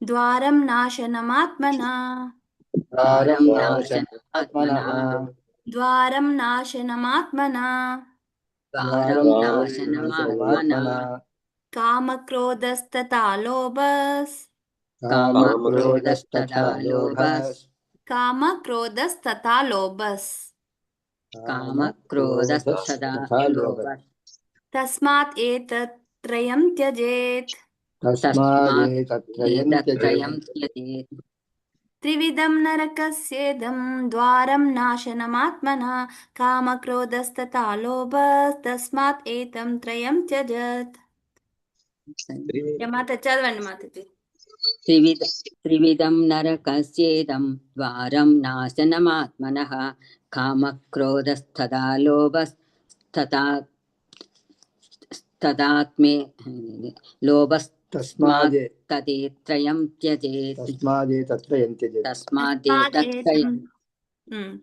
Dwaram Nashanamatmana. Dwaram Nashanamatmana. Kamakrodastata lobhas. Kamakrodastata lobhas. Tasmat etat trayam tyajet. Trividam narakasyedam dwaram nashanamatmana kamakrodastata lobhas tasmat etam trayam tyajat. Mata చదవండి మాతాజీ. త్రివిధం నరకస్యేదం ద్వారం నాశనమాత్మనః కామక్రోధస్తదా లోభస్తదాత్మే లోభస్తస్మాత్ తదేత్రయం త్యజేత్.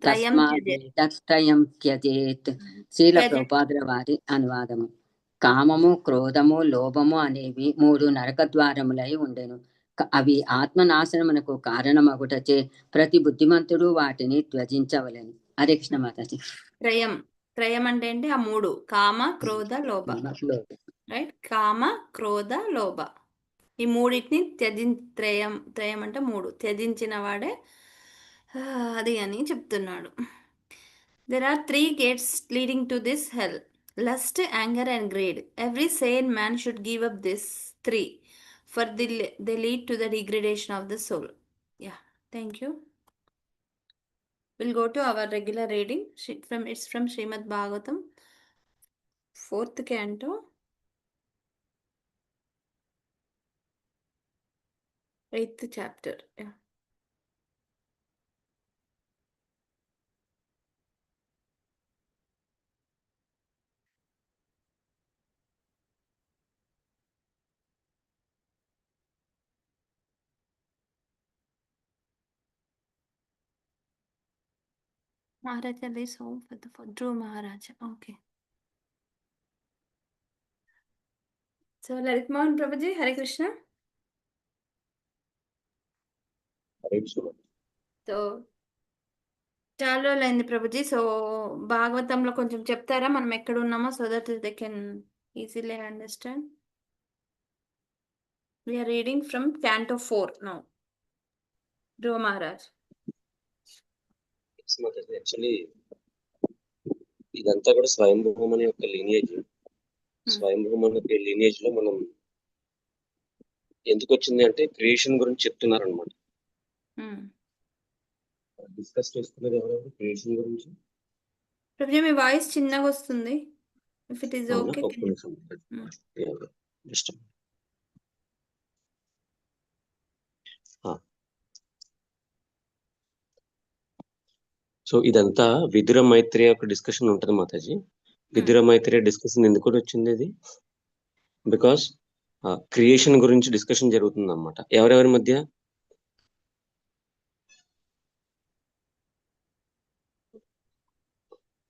తస్మాదేతత్రయం త్యజేత్. శ్రీల ప్రభుపాదుల వారి అనువాదము. కామము, క్రోధము, లోభము అనేవి మూడు నరక ద్వారములై ఉండెను. అవి ఆత్మనాశనమునకు కారణమగుటచే ప్రతి బుద్ధిమంతుడు వాటిని త్యజించవలెను. హరే కృష్ణ మాతాజీ. త్రయం అంటే ఏంటి? ఆ మూడు: కామ, క్రోధ, లోభ. రైట్? కామ, క్రోధ, లోభ, ఈ మూడింటిని త్రయం అంటే మూడు త్యజించిన వాడే అది అని చెప్తున్నాడు. There are three gates leading to this hell: lust, anger and greed. Every sane man should give up these three. for they lead to the degradation of the soul. Yeah, thank you. We'll go to our regular reading. It's from Srimad Bhagavatam, 4th canto, 8th chapter. Yeah. Maharaja lays home for the Dhruva Maharaja. Okay. So Lalit Mohan Prabhuji, Hare Krishna. So చాలా రోజులైంది Prabhuji. So భాగవతంలో కొంచెం చెప్తారా మనం ఎక్కడ ఉన్నామో, so that they can easily understand. We are reading from canto 4 now. Dhruva Maharaj. Actually ఇదంతా కూడా స్వయంభూమన యొక్క లీనియేజ్. స్వయంభూమన యొక్క లీనియేజ్ లో మనం ఎందుకు వచ్చింది అంటే క్రియేషన్ గురించి చెప్తున్నారు అనమాట. డిస్కస్ చేసుకునేది ఎవరెవరు క్రియేషన్ గురించి? ప్రభుజీ మీ వాయిస్ చిన్నగా వస్తుంది. If it is okay just so ఇదంతా విదుర మైత్రేయ యొక్క డిస్కషన్ ఉంటుంది మాతాజీ. విదుర మైత్రేయ డిస్కషన్ ఎందుకు వచ్చింది? ఇది బికాస్ క్రియేషన్ గురించి డిస్కషన్ జరుగుతుంది అన్నమాట. ఎవరెవరి మధ్య?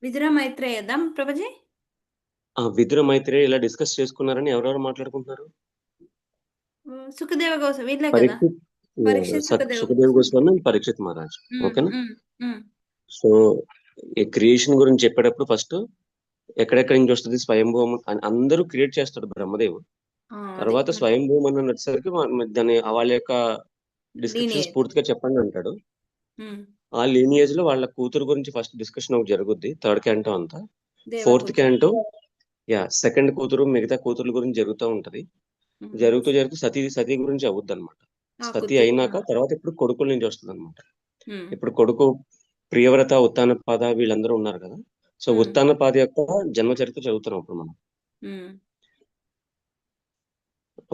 విదుర మైత్రేయ ప్రభుజీ. విదుర మైత్రేయ ఇలా డిస్కస్ చేసుకున్నారని ఎవరెవరు మాట్లాడుకుంటున్నారు? సుఖదేవ గోస్వామి వీళ్ళే కదా. సుఖదేవ్ గోస్వామి, పరీక్షిత్ మహారాజ్. ఓకేనా? సో ఈ క్రియేషన్ గురించి చెప్పేటప్పుడు ఫస్ట్ ఎక్కడెక్కడి నుంచి వస్తుంది స్వయంభూమం అని అందరూ క్రియేట్ చేస్తాడు బ్రహ్మదేవుడు. తర్వాత స్వయంభూమన్ అని వచ్చేసరికి దాని వాళ్ళ యొక్క డిస్క్రిప్షన్స్ పూర్తిగా చెప్పండి అంటాడు. ఆ లీనియేజ్ లో వాళ్ళ కూతురు గురించి ఫస్ట్ డిస్కషన్ ఒకటి జరుగుద్ది. 3rd క్యాంటో అంతా. 4th క్యాంటో సెకండ్ కూతురు మిగతా కూతురు గురించి జరుగుతూ ఉంటది. జరుగుతూ సతీ గురించి అవుద్ది అనమాట. సతీ అయినాక తర్వాత ఇప్పుడు కొడుకుల నుంచి వస్తుంది అనమాట. ఇప్పుడు కొడుకు ప్రియవ్రత, ఉత్తానపాద వీళ్ళందరూ ఉన్నారు కదా. సో ఉత్తానపాద యొక్క జన్మ చరిత్ర చదువుతున్నాం ఇప్పుడు మనం.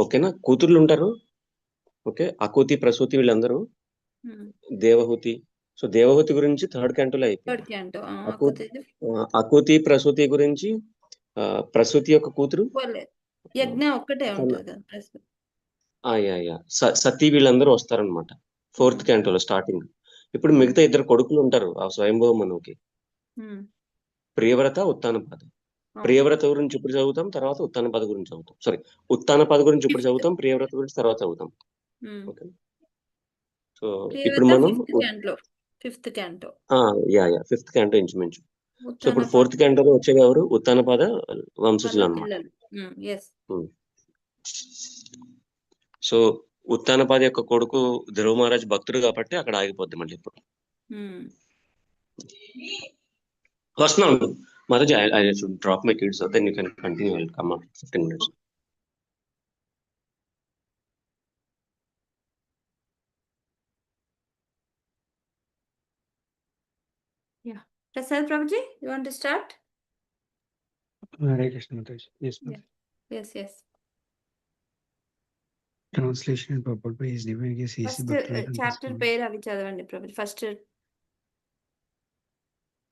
ఓకేనా? కూతుర్లు ఉంటారు. ఓకే, అకూతి, ప్రసూతి వీళ్ళందరూ. దేవహూతి. సో దేవహూతి గురించి 3rd క్యాంటోలో అయిపోయింది. అకూతి ప్రసూతి గురించి ప్రసూతి యొక్క కూతురు సతీ వీళ్ళందరూ వస్తారనమాట 4th క్యాంటోలో స్టార్టింగ్. ఇప్పుడు మిగతా 2 కొడుకులు ఉంటారు ఆ స్వయంభూమనుకి, ప్రియవ్రత, ఉత్తానపాద. ప్రియవ్రత గురించి ఇప్పుడు చదువుతాం, తర్వాత ఉత్తానపాద గురించి చదువుతాం. సారీ, ఉత్తానపాద గురించి ఇప్పుడు చదువుతాం, ప్రియవ్రత గురించి తర్వాత చదువుతాం. ఓకే, సో ఇప్పుడు మనం 5th క్యాంటో 5th క్యాంటో ఇంచుమించు. సో ఇప్పుడు 4th క్యాంటోలో వచ్చేది ఎవరు? ఉత్తానపాద వంశజులు అన్నమాట. సో ఉత్తానపాద యొక్క కొడుకు ధ్రువ మహారాజ్ భక్తుడు కాబట్టి అక్కడ ఆగిపోద్ది. మళ్ళీ ఇప్పుడు వస్తున్నాను Maharaj. I should drop my kids, then you can continue. I will come after 15 minutes. Yeah. Prasad Prabhuji, you want to start? Hare Krishna Mataji. Yes, Mataji. Yes. Translation and purport by His Divine Grace A.C. First chapter పేరు అవి చదవండి Prabhuji. First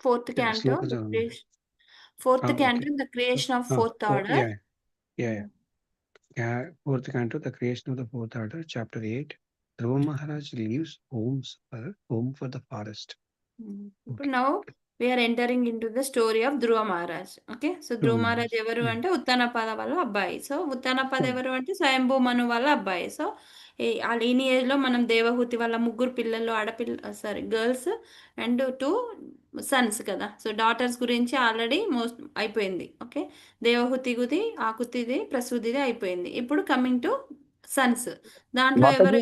4th canto, 4th canto, the creation of 4th order. Yeah. 4th canto, the creation of the 4th order, chapter 8. Dhruva Maharaj leaves home for the forest. Okay. Now we are entering into the story of Dhruva Maharaj. Okay, so Dhruva Maharaj ఎవరు అంటే ఉత్తానపాద వాళ్ళ అబ్బాయి. So Uttanapada ఎవరు అంటే స్వయంభూ మను వాళ్ళ అబ్బాయి. So ఆ lineage లో మనం దేవహూతి వాళ్ళ 3 పిల్లలు, గర్ల్స్ అండ్ 2 సన్స్ కదా. సో డాటర్స్ గురించి ఆల్రెడీ మోస్ట్ అయిపోయింది. ఓకే, దేవహూతిది, ఆకుతిది, ప్రసూతిది అయిపోయింది. ఇప్పుడు కమింగ్ టు సన్స్. దాంట్లో ఎవరు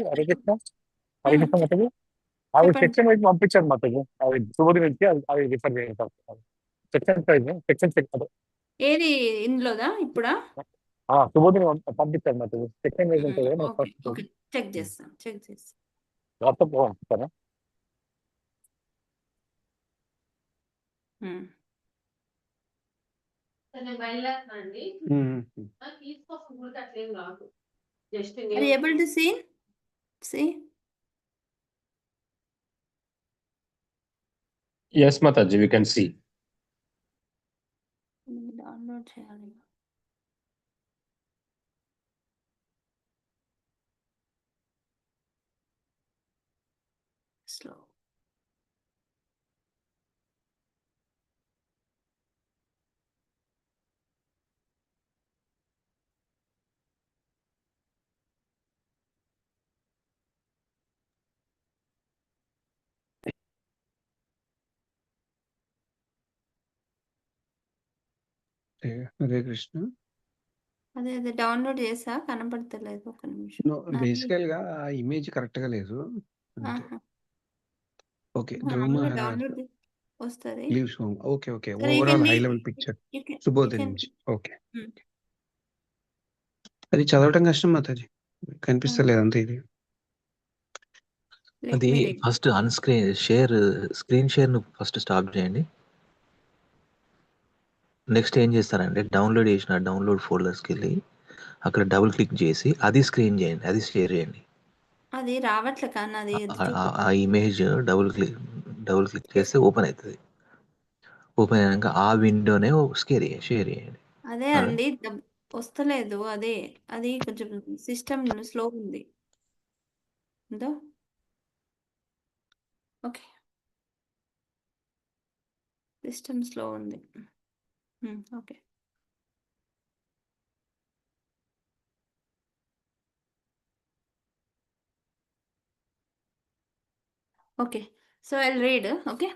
అవి సెక్షన్ వైపు పంపించాను మాకు. అవి చూడు నుంచి అవి రిఫర్ చేయండి. సెక్షన్ ఏది ఇందులోదా ఇప్పుడా? సుబోధిని పంపించాను మాకు సెకండ్ ఇమేజ్ ఉంటుంది కదా ఓకే ఫస్ట్ ఓకే చెక్ చేస్తాం వాట్సాప్ పంపిస్తాను. Are you able to see? Yes, Mataji, we can see. Download చేయాలి. Slow. హరే కృష్ణ. అదే డౌన్లోడ్ చేసా కనపడతలేదు ఒక నిమిషం. బేసికల్ గా ఆ ఇమేజ్ కరెక్ట్ గా లేదు. ఓకే, ధ్రువ మహారాజ్ డౌన్లోడ్ వస్తుంది. Leaves home. Okay okay, overall high level picture Subodh నుంచి. ఓకే, అది చదవటం కష్టం మాతాజీ, కనిపిస్తలేదు అంతే. ఇది అది ఫస్ట్ స్క్రీన్ షేర్ ను ఫస్ట్ స్టాప్ చేయండి. నెక్స్ట్ ఏం చేస్తారంటే డౌన్లోడ్ చేసిన డౌన్లోడ్ ఫోల్డర్స్కి వెళ్ళి అక్కడ డబుల్ క్లిక్ చేసి అది స్క్రీన్ చేయండి, అది షేర్ చేయండి. అది రావట్లే కానీ అది ఆ ఇమేజ్ డబుల్ క్లిక్ చేస్తే ఓపెన్ అవుతుంది. ఓపెన్ అయ్యాక ఆ విండోనే షేర్ చేయండి. అదే అండి వస్తలేదు. అది కొంచెం సిస్టమ్ స్లో ఉంది. ఓకే, సిస్టమ్ స్లో ఉంది. Okay, okay, so I'll read. Okay,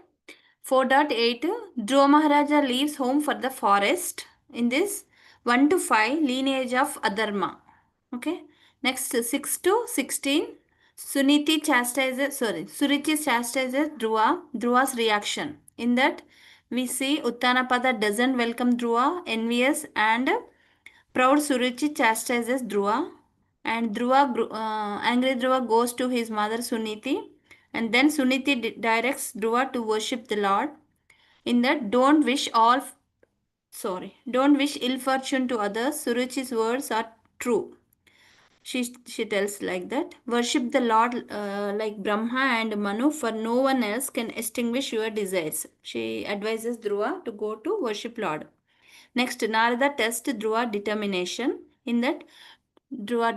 4.8 Dhruva Maharaja leaves home for the forest in this 1 to 5 lineage of Adharma. Okay, next 6 to 16 Surichi chastises Dhruva's reaction. In that we see Uttanapada doesn't welcome Dhruva, envious and proud Surichi chastises Dhruva, and angry Dhruva goes to his mother Suniti, and then Suniti directs Dhruva to worship the Lord. In that, don't wish ill fortune to others. Suruchi's words are true. She tells like that. Worship the Lord like Brahma and Manu, for no one else can extinguish your desires. She advises Dhruva to go to worship Lord. Next, Narada tests Dhruva determination. In that, Dhruva,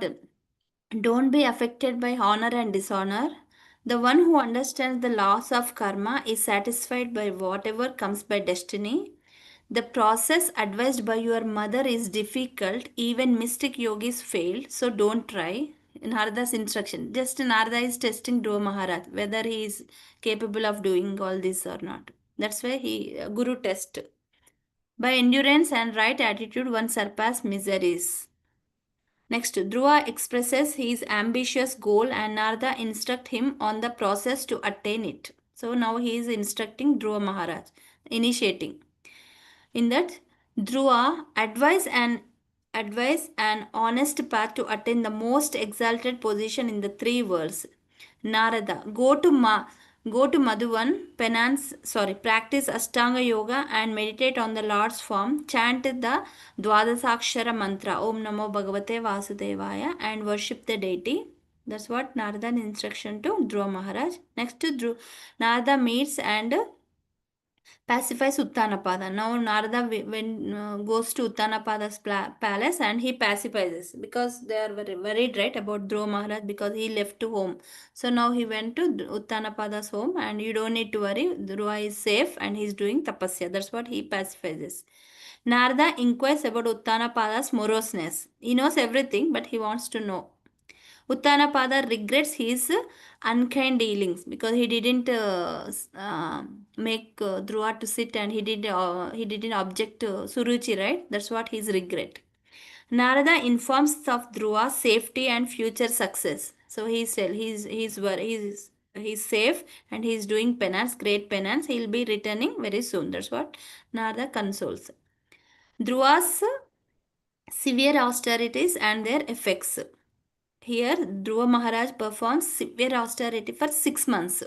don't be affected by honor and dishonor. The one who understands the laws of karma is satisfied by whatever comes by destiny. The process advised by your mother is difficult. Even mystic yogis failed, so don't try. Narada's instruction. Just Narada is testing Dhruva Maharaj whether he is capable of doing all this or not. That's why Guru test. By endurance and right attitude, one surpass miseries. Next, Dhruva expresses his ambitious goal and Narada instruct him on the process to attain it. So now he is instructing Dhruva Maharaj, initiating. In that, Dhruva advise an honest path to attain the most exalted position in the three worlds. Narada, go to Madhuvan, practice Ashtanga Yoga and meditate on the Lord's form. Chant the Dwadasakshara mantra, Om Namo Bhagavate Vasudevaya, and worship the deity. That's what Narada's instruction to Dhruva Maharaj. Next, Narada meets and pacifies Uttanapada. Now Narada goes to Uttanapada's palace and he pacifies because they are very worried, right, about Dhruva Maharaj because he left home. So now he went to Uttanapada's home and you don't need to worry. Dhruva is safe and he's doing tapasya. That's what he pacifies. Narada inquires about Uttanapada's moroseness. He knows everything, but he wants to know. Uttanapada regrets his unkind dealings because he didn't make Dhruva to sit and he didn't object to Suruchi, right? That's what his regret. Narada informs of Dhruva's safety and future success. So he's safe and he's doing penance, great penance. He'll be returning very soon. That's what Narada consoles. Dhruva's severe austerities and their effects. Here, Dhruva Maharaj performs severe austerity for 6 months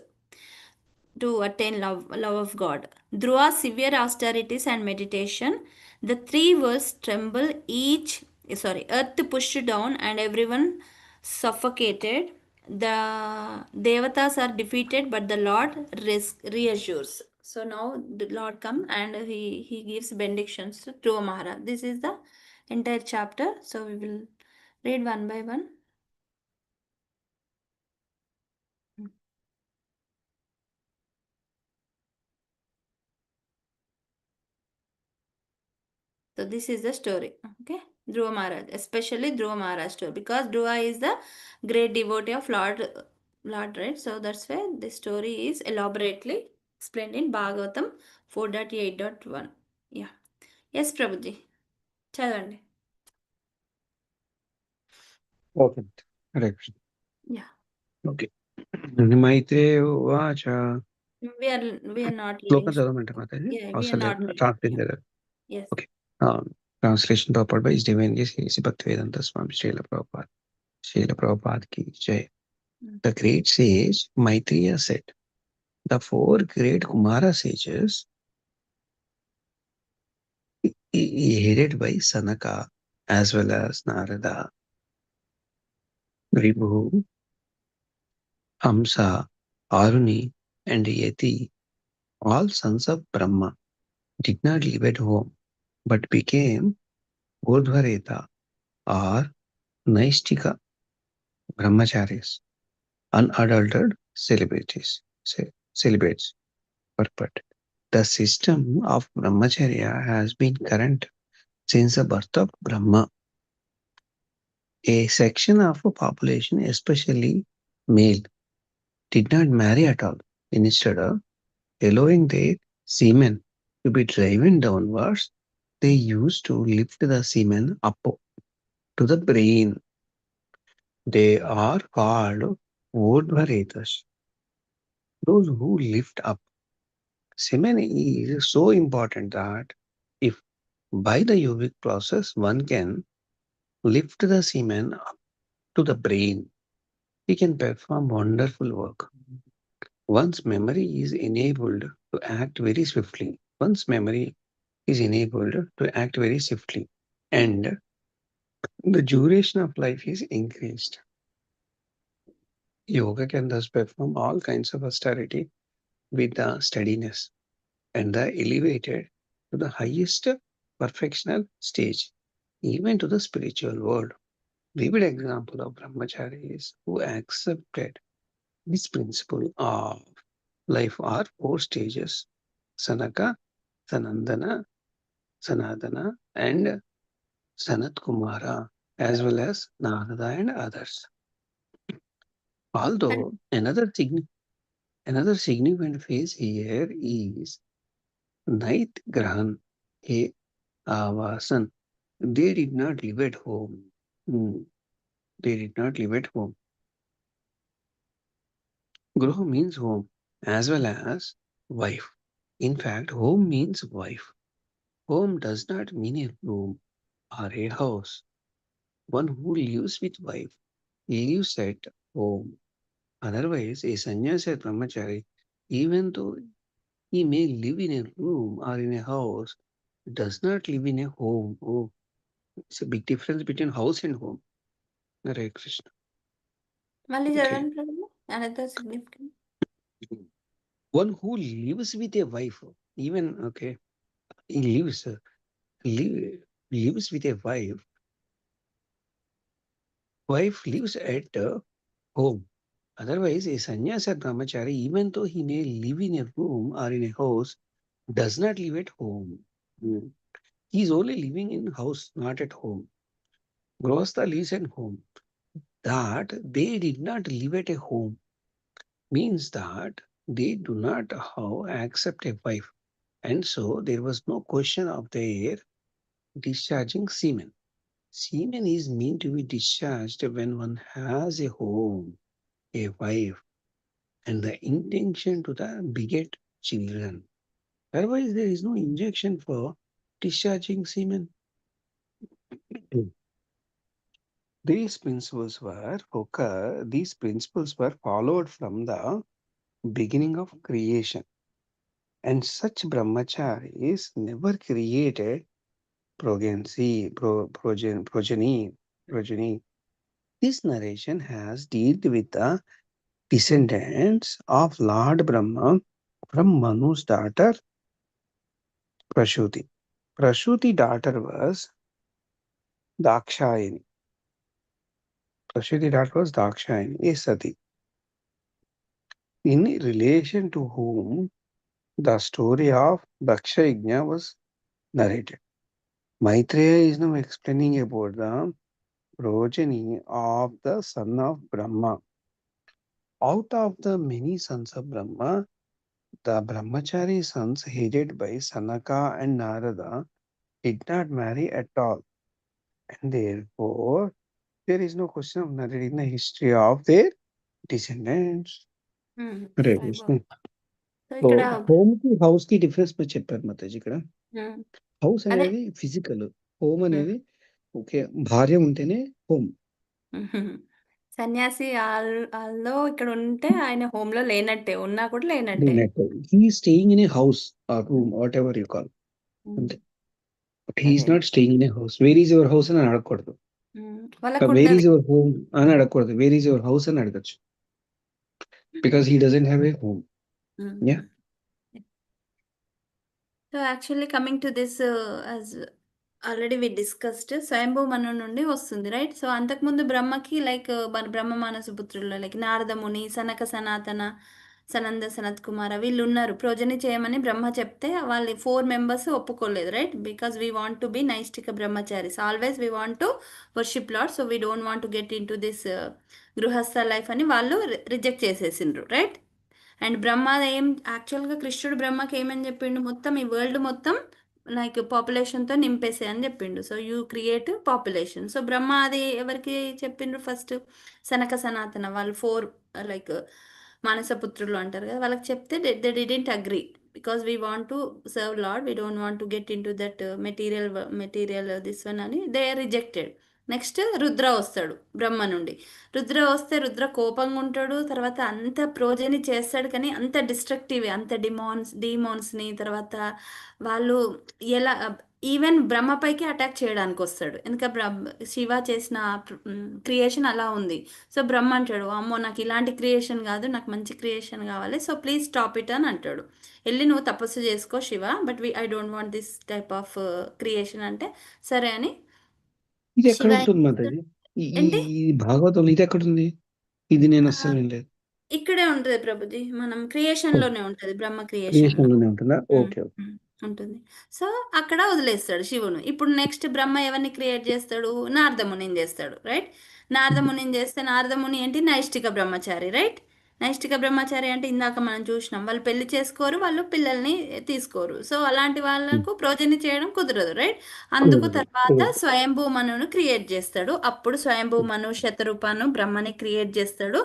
to attain love of God. Through our severe austerities and meditation, the three worlds tremble, earth pushed down and everyone suffocated. The devatas are defeated, but the Lord reassures. So now the Lord comes and he gives benedictions to Dhruva Maharaj. This is the entire chapter. So we will read one by one. So this is the story. Okay. Dhruva Maharaj, especially Dhruva Maharaj story, because Dhruva is the great devotee of Lord, right? So that's why this story is elaborately explained in Bhagavatam 4.8.1. Yeah. Yes, Prabhuji. Chadandi. Okay. Hare Krishna. Yeah. Okay. Maytre Vacha. We are not Sloka reading. చదవమంటే Mataji Yeah, we are అవసరం not లేదు reading. Translation లేదా Yes. Okay translation purport by His Divinity Sri Bhaktivedanta Swami Srila Prabhupada. Srila Prabhupada ki jai. The great sage Maitreya said, the four great Kumara sages headed by Sanaka as well as Narada, Ribhu, Hamsa, Aruni and Yati, all sons of Brahma, did not live at home but became Urdhvareta or Naistika brahmacharis, unadulterated celibates. Purport. The system of brahmacharya has been current since the birth of Brahma. A section of a population, especially male, did not marry at all. Instead of allowing their semen to be driven downwards, they used to lift the semen up to the brain. They are called Urdhvaretas, those who lift up. Semen is so important that if by the yogic process one can lift the semen up to the brain, he can perform wonderful work. One's memory is enabled to act very swiftly. One's memory is enabled to act very swiftly, and the duration of life is increased. Yoga can thus perform all kinds of austerity with the steadiness and the elevated to the highest perfectional stage, even to the spiritual world. Vivid example of brahmacharis who accepted this principle of life are four stages: Sanaka, Sanandana, Sanadana, and Sanat Kumara, as well as Narada and others. Although another significant phase here is Night Grahan, a Avasan. They did not live at home. They did not live at home. Groh means home as well as wife. In fact, home means wife. Home does not mean a room or a house. One who lives with wife lives at home. Otherwise, a sannyasi or brahmachari, even though he may live in a room or in a house, does not live in a home. Oh, it's a big difference between house and home. Hare Krishna. Mali Okay. chadandi Prabhuji. Another significant. One who lives with a wife, even okay, he lives with a wife. Wife lives at home. Otherwise, a sannyasi or brahmachari, even though he may live in a room or in a house, does not live at home. He is only living in house, not at home. Grostha lives at home. That they did not live at a home means that they do not accept a wife. And so there was no question of their discharging semen. Semen is meant to be discharged when one has a home, a wife, and the intention to the beget children. Otherwise, there is no injection for discharging semen. These principles were followed from the beginning of creation, and such brahmacharis never created progeny. This narration has dealt with the descendants of Lord Brahma from Manu's daughter Prasuti. Prasuti daughter was Dakshayani. A Sati, in relation to whom the story of Daksha Yajna was narrated. Maitreya is now explaining about the progeny of the son of Brahma. Out of the many sons of Brahma, the brahmachari sons headed by Sanaka and Narada did not marry at all, and therefore there is no question of narrating the history of their descendants. Hare Krishna. So so ఇక్కడ home కి house కి difference మీరు చెప్పారు మాతాజీ. ఇక్కడ ఉమ్, house అదే అనేది physical, home ఉమ్, అనేది okay భార్య ఉంటేనే హోమ్. ఉమ్. సన్యాసి ఆల్లో ఇక్కడ ఉంటే ఆయన హోమ్ లో లేనట్టే, ఉన్నా కూడా లేనట్టే. He staying in a house or room whatever you call అంతే. బట్ హీఈస్ అదే not staying in a house. Where is your house అని అడగకూడదు. వాళ్ళకు వేర్ ఉన్నది. ఈజ్ యువర్ హోమ్ అని అడగకూడదు. వేర్ ఈజ్ యువర్ హౌస్ అని అడగచ్చు. Because he doesn't have a home. Yeah. So actually coming to this, as already we discussed, Swayambhu Manu నుండి వస్తుంది, రైట్? సో అంతకుముందు బ్రహ్మకి లైక్ బ్రహ్మ మానస పుత్రుల్లో లైక్ నారదముని, సనక సనాతన, సనంద సనత్ కుమార వీళ్ళు ఉన్నారు. ప్రోజని చేయమని బ్రహ్మ చెప్తే వాళ్ళు 4 మెంబర్స్ ఒప్పుకోలేదు, right? Because we want to be naishtika brahmacharis, always we want to worship Lord, so we don't want to get into this grihastha life అని వాళ్ళు రిజెక్ట్ చేసేసిండ్రు, రైట్? అండ్ బ్రహ్మ ఏం యాక్చువల్గా కృష్ణుడు బ్రహ్మకి ఏమని చెప్పిండు, మొత్తం ఈ వరల్డ్ మొత్తం లైక్ పాపులేషన్తో నింపేసే అని చెప్పిండు. So you create population. సో బ్రహ్మ అది ఎవరికి చెప్పిండ్రు ఫస్ట్? సనక సనాతన వాళ్ళు 4 లైక్ మానసపుత్రులు అంటారు కదా, వాళ్ళకి చెప్తే they didn't agree because we want to serve Lord, we don't want to get into that material this one అని దే రిజెక్టెడ్. నెక్స్ట్ రుద్ర వస్తాడు బ్రహ్మ నుండి. రుద్ర వస్తే రుద్ర కోపంగా ఉంటాడు, తర్వాత అంత ప్రోజని చేస్తాడు, కానీ అంత డిస్ట్రక్టివ్, అంత డీమాన్స్ని తర్వాత వాళ్ళు ఎలా ఈవెన్ బ్రహ్మపైకి అటాక్ చేయడానికి వస్తాడు. ఎందుకంటే శివ చేసిన క్రియేషన్ అలా ఉంది. సో బ్రహ్మ అంటాడు, అమ్మో నాకు ఇలాంటి క్రియేషన్ కాదు, నాకు మంచి క్రియేషన్ కావాలి, సో ప్లీజ్ స్టాప్ ఇట్ అని అంటాడు. వెళ్ళి నువ్వు తపస్సు చేసుకో Shiva, but I don't want this type of creation అంటే సరే అని ఇది ఎక్కడ శివ ఉంటుంది మాతాజీ? ఏంటి ఈ భాగవతం ఇది ఎక్కడ ఉంది? ఇది నేను అస్సలు వినలేదు. ఇక్కడే ఉంటుంది ప్రభుజీ, మనం క్రియేషన్ లోనే ఉంటుంది, బ్రహ్మ క్రియేషన్ క్రియేషన్ లోనే ఉంటుందా? ఉమ్, ఓకే. ఉంటుంది. సో అక్కడ వదిలేస్తాడు శివును. ఇప్పుడు నెక్స్ట్ బ్రహ్మ ఎవరిని క్రియేట్ చేస్తాడు? నారదమునిని చేస్తాడు, రైట్? నారదమునిని చేస్తే నారదముని ఏంటి? నైష్టిక బ్రహ్మచారి, రైట్? నైష్టిక బ్రహ్మచారి అంటే ఇందాక మనం చూసినాం, వాళ్ళు పెళ్లి చేసుకోరు, వాళ్ళు పిల్లల్ని తీసుకోరు. సో అలాంటి వాళ్ళకు ప్రోజని చేయడం కుదరదు, రైట్? అందుకు తర్వాత స్వయంభూ మనును క్రియేట్ చేస్తాడు. అప్పుడు స్వయంభూ మను శతరూపాను బ్రహ్మని క్రియేట్ చేస్తాడు.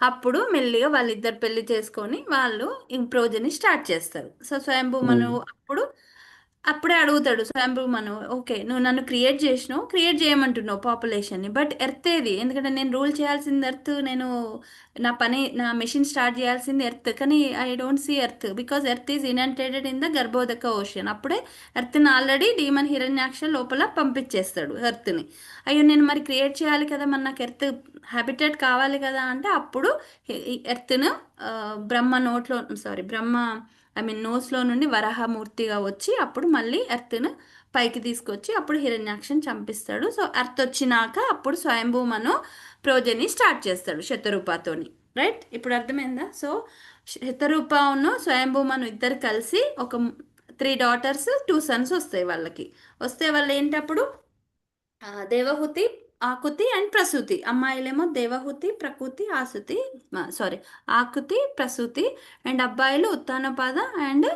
అప్పుడు మెల్లిగా వాళ్ళిద్దరు పెళ్లి చేసుకొని వాళ్ళు ప్రోజని స్టార్ట్ చేస్తారు. సో స్వయంభూ మను అప్పుడే అడుగుతాడు స్వయంభూ మను, ఓకే నువ్వు నన్ను క్రియేట్ చేయమంటున్నావు పాపులేషన్ని, బట్ ఎర్త్ ఏది? ఎందుకంటే నేను రూల్ చేయాల్సింది ఎర్త్, నేను నా మెషిన్ స్టార్ట్ చేయాల్సింది ఎర్త్, కానీ I don't see earth because earth is inundated in the Garbhodaka ocean. అప్పుడే ఎర్త్ని ఆల్రెడీ డీమన్ హిరణ్యాక్ష లోపల పంపించేస్తాడు ఎర్త్ని. అయ్యో నేను మరి క్రియేట్ చేయాలి కదా, మరి నాకు ఎర్త్ హ్యాబిటేట్ కావాలి కదా అంటే అప్పుడు ఎర్త్ను బ్రహ్మ నోస్లో నుండి వరాహమూర్తిగా వచ్చి అప్పుడు మళ్ళీ ఎర్త్ను పైకి తీసుకొచ్చి అప్పుడు హిరణ్యాక్షని చంపిస్తాడు. సో ఎర్త్ వచ్చినాక అప్పుడు స్వయంభూ మను ప్రోజని స్టార్ట్ చేస్తాడు శతరూపతోని, రైట్? ఇప్పుడు అర్థమైందా? సో శతరూపను స్వయంభూ మను ఇద్దరు కలిసి ఒక 3 daughters 2 sons వస్తాయి వాళ్ళకి. వస్తే వాళ్ళు ఏంటి అప్పుడు దేవహుతి, ఆకుతి అండ్ ప్రసూతి. అమ్మాయిలేమో దేవహుతి, ప్రకృతి, ఆకుతి, ప్రసూతి. అండ్ అబ్బాయిలు Uttanapada and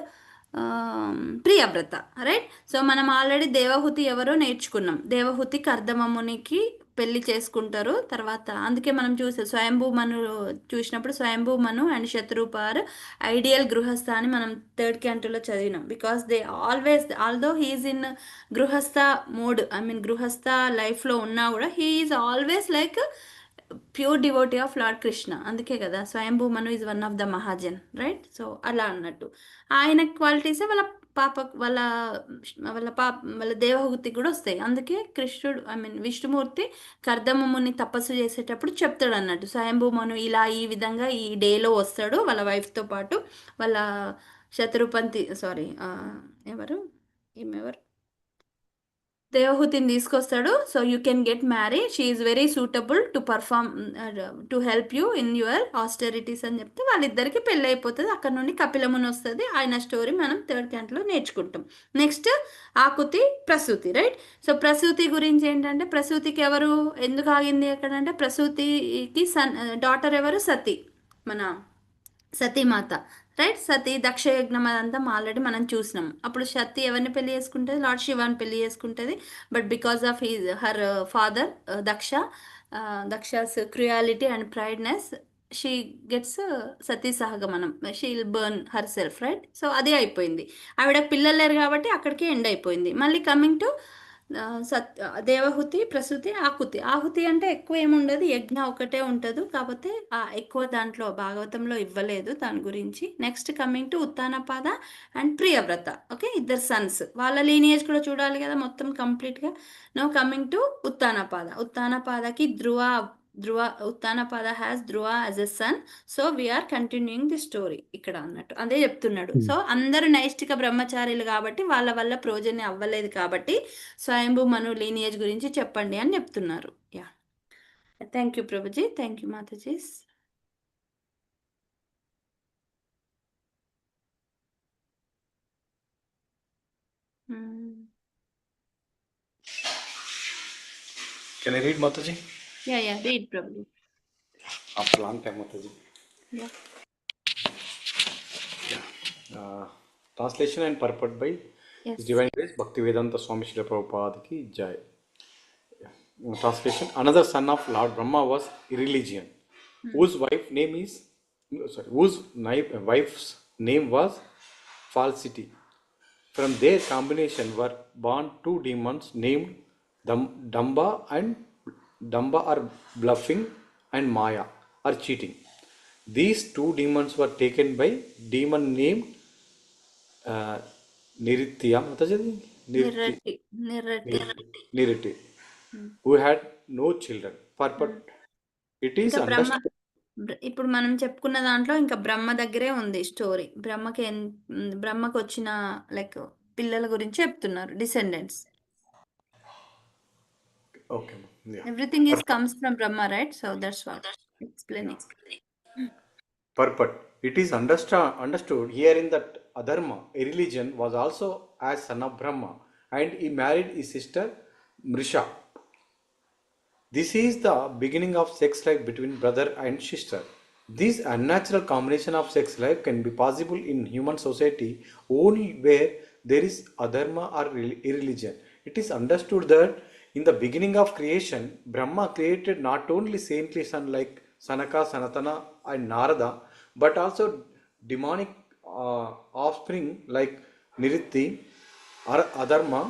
Priyavrata, right? So మనం ఆల్రెడీ దేవహుతి ఎవరో నేర్చుకున్నాం. దేవహుతి కర్దమమునికి పెళ్లి చేసుకుంటారు. తర్వాత అందుకే మనం స్వయంభూ మను చూసినప్పుడు Svayambhu Manu and Shatarupa are ideal grihastha అని మనం థర్డ్ క్యాంటోలో చదివినాం. Because they always although he is in grihastha mode, I mean grihastha లైఫ్లో ఉన్నా కూడా he is always like pure devotee of Lord Krishna. అందుకే కదా Svayambhu Manu is one of the Mahajan, right? So అలా అన్నట్టు ఆయన క్వాలిటీసే వాళ్ళ పాప వాళ్ళ వాళ్ళ పాప వాళ్ళ దేవహూతికి కూడా వస్తాయి. అందుకే కృష్ణుడు, ఐ మీన్ విష్ణుమూర్తి కర్దమముని తపస్సు చేసేటప్పుడు చెప్తాడు అన్నట్టు, స్వయంభూ మను ఇలా ఈ విధంగా ఈ డేలో వస్తాడు వాళ్ళ వైఫ్తో పాటు. వాళ్ళ శత్రుపంతి సారీ ఎవరు ఈమెవరు దేవహూతిని తీసుకొస్తాడు. So you can get marry, she is very suitable to perform to help you in your austerities అని చెప్తే వాళ్ళిద్దరికి పెళ్ళి అయిపోతుంది. అక్కడ నుండి కపిలముని వస్తుంది. ఆయన స్టోరీ మనం థర్డ్ క్యాంట్లో నేర్చుకుంటాం. నెక్స్ట్ ఆకుతి ప్రసూతి, రైట్? సో ప్రసూతి గురించి ఏంటంటే, ప్రసూతికి ఎవరు ఎందుకు ఆగింది ఎక్కడంటే, ప్రసూతికి డాటర్ ఎవరు? సతీ, మన సతీమాత, రైట్? సతీ దక్షయజ్ఞం అదంతా ఆల్రెడీ మనం చూసినాం. అప్పుడు సతీ ఎవరిని పెళ్లి చేసుకుంటుంది? లార్డ్ శివాని పెళ్లి చేసుకుంటుంది. But because of her father Daksha, Daksha's cruelty and prideness, she gets Sati sahagamanam, she will burn her self, right? So అదే అయిపోయింది. ఆవిడ పిల్లలు లేరు కాబట్టి అక్కడికి ఎండ్ అయిపోయింది. మళ్ళీ కమింగ్ టు దేవహుతి ప్రసూతి ఆహుతి. ఆహుతి అంటే ఎక్కువ ఏముండదు, యజ్ఞ ఒకటే ఉంటుంది. కాకపోతే ఎక్కువ దాంట్లో భాగవతంలో ఇవ్వలేదు దాని గురించి. Next coming to Uttanapada and Priyavrata. Okay, ఇద్దరు సన్స్, వాళ్ళ లీనియేజ్ కూడా చూడాలి కదా మొత్తం కంప్లీట్గా. No coming to Uttanapada. ఉత్తానపాదకి Dhruva Uttanapada has Dhruva as a son. So we are continuing the story ఇక్కడ అన్నట్టు అదే చెప్తున్నాడు. సో అందరూ నైష్టిక బ్రహ్మచారులు కాబట్టి వాళ్ళ వల్ల ప్రోజన్యం అవ్వలేదు కాబట్టి స్వయంభూ మను లీనియేజ్ గురించి చెప్పండి అని చెప్తున్నారు. Yeah, thank you Prabhuji, thank you Matajis. Can I read, Mataji? Yeah, read Prabhu. After long time, Mataji. Yeah. Translation and purport by His Divine Grace Bhaktivedanta Swami Srila Prabhupada ki Jai. Translation: Another son of Lord Brahma was irreligion, whose wife's name was falsity. From their combination were born two demons named Damba or bluffing, and Maya or cheating. These two demons were taken by demon named Niritya, Niriti, who had no children. Purport: it is ఇంకా బ్రహ్మ, understood. ఇప్పుడు మనం చెప్పుకున్న దాంట్లో ఇంకా బ్రహ్మ దగ్గరే ఉంది story. బ్రహ్మకి వచ్చిన లైక్ పిల్లల గురించి చెప్తున్నారు, descendants. Okay. Yeah. Everything is comes from Brahma, right? So that's what explaining. Purport: it is understood herein that Adharma, a religion, was also as son of Brahma, and he married his sister Mrisha. This is the beginning of sex life between brother and sister. This unnatural combination of sex life can be possible in human society only where there is adharma or irreligion. It is understood that in the beginning of creation, Brahma created not only saintly sons like Sanaka, Sanatana and Narada, but also demonic offspring like Niritti, Adharma,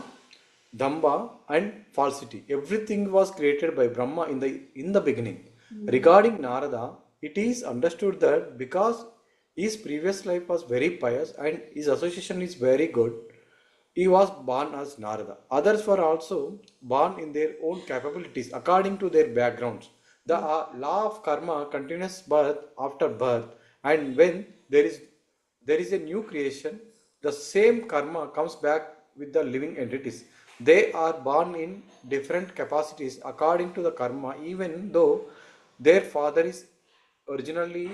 Damba and falsity. Everything was created by Brahma in the beginning. Regarding Narada, it is understood that because his previous life was very pious and his association is very good, he was born as Narada. Others were also born in their own capabilities according to their backgrounds. The law of karma continues birth after birth, and when there is a new creation, the same karma comes back with the living entities. They are born in different capacities according to the karma, even though their father is originally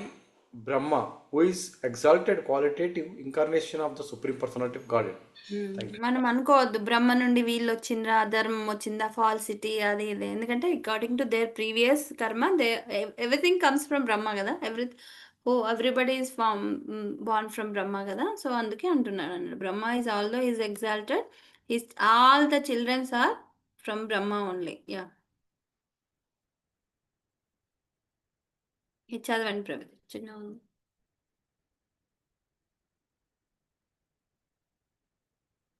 Brahma, who is exalted qualitative incarnation of the Supreme Personality of Godhead. Thank you. మనం అనుకోవద్దు బ్రహ్మ నుండి వీళ్ళు వచ్చిండ్రా, ధర్మం వచ్చిందా, falsity అది ఇది. ఎందుకంటే according to their previous karma everything comes from Brahma కదా. Everybody is born from Brahma కదా. సో అందుకే అంటున్నాడు అన్నాడు, Brahma is although is exalted, all the childrens are from Brahma only. Yeah. చదవండి ప్రభుజీ, చిన్న ఉంది.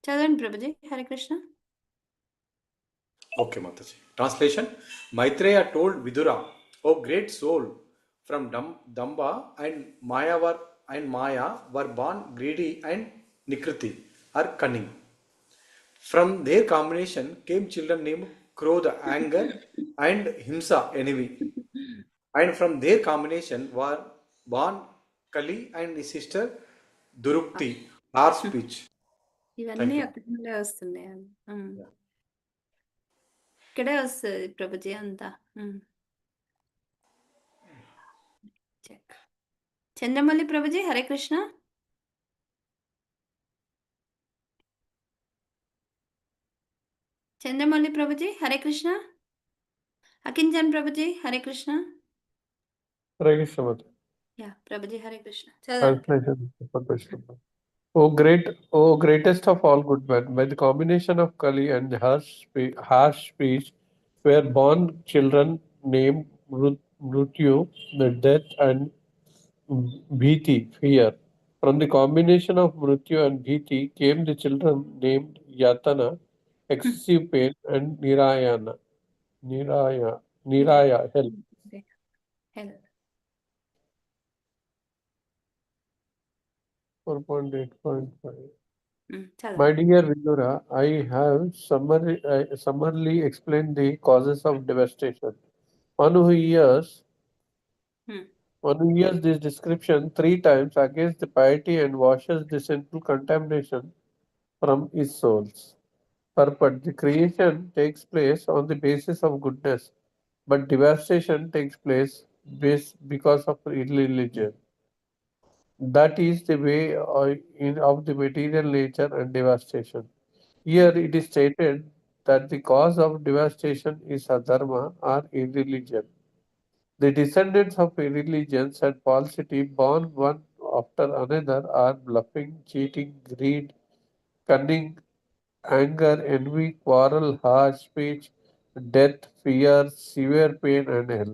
చదవండి Prabhuji. Hare Krishna. Okay, Mataji. Translation: Maitreya told Vidura, "O great soul, from Damba and Maya were born greedy and Nikriti, or cunning. From their combination came children named Krodha, anger, and Himsa, envy. And from their combination were born Kali and his sister Durukti, harsh speech." ఇవన్నీ Thank you. అక్కడ నుండే వస్తున్నాయి. ఇక్కడే వస్తుంది ప్రభుజీ అంతా. Check. చంద్రమల్లి Prabhuji, Hare Krishna. చంద్రమల్లి Prabhuji, Hare Krishna. అకించన్ Prabhuji, Hare Krishna. Hare Krishna Mataji. Yeah Prabhuji, Hare Krishna. చదవండి. Translation. O greatest of all good men, by the combination of Kali and harsh speech, were born children named Mrityu, the death, and Bhiti, fear. From the combination of Mrityu and Bhiti came the children named Yatana, excessive pain, and Niraya, hell. హెల్. 4.8.5. చదవండి. My dear Vidura, I have summarily explained the causes of devastation. One who hears this description 3 times against the piety and washes the sinful contamination from his soul's purpose. The creation takes place on the basis of goodness, but devastation takes place because of irreligion. That is the way of the material nature and devastation. Here it is stated that the cause of devastation is adharma or irreligion. The descendants of irreligions and falsity, born one after another, are bluffing, cheating, greed, cunning, anger, envy, quarrel, harsh speech, death, fear, severe pain, and hell.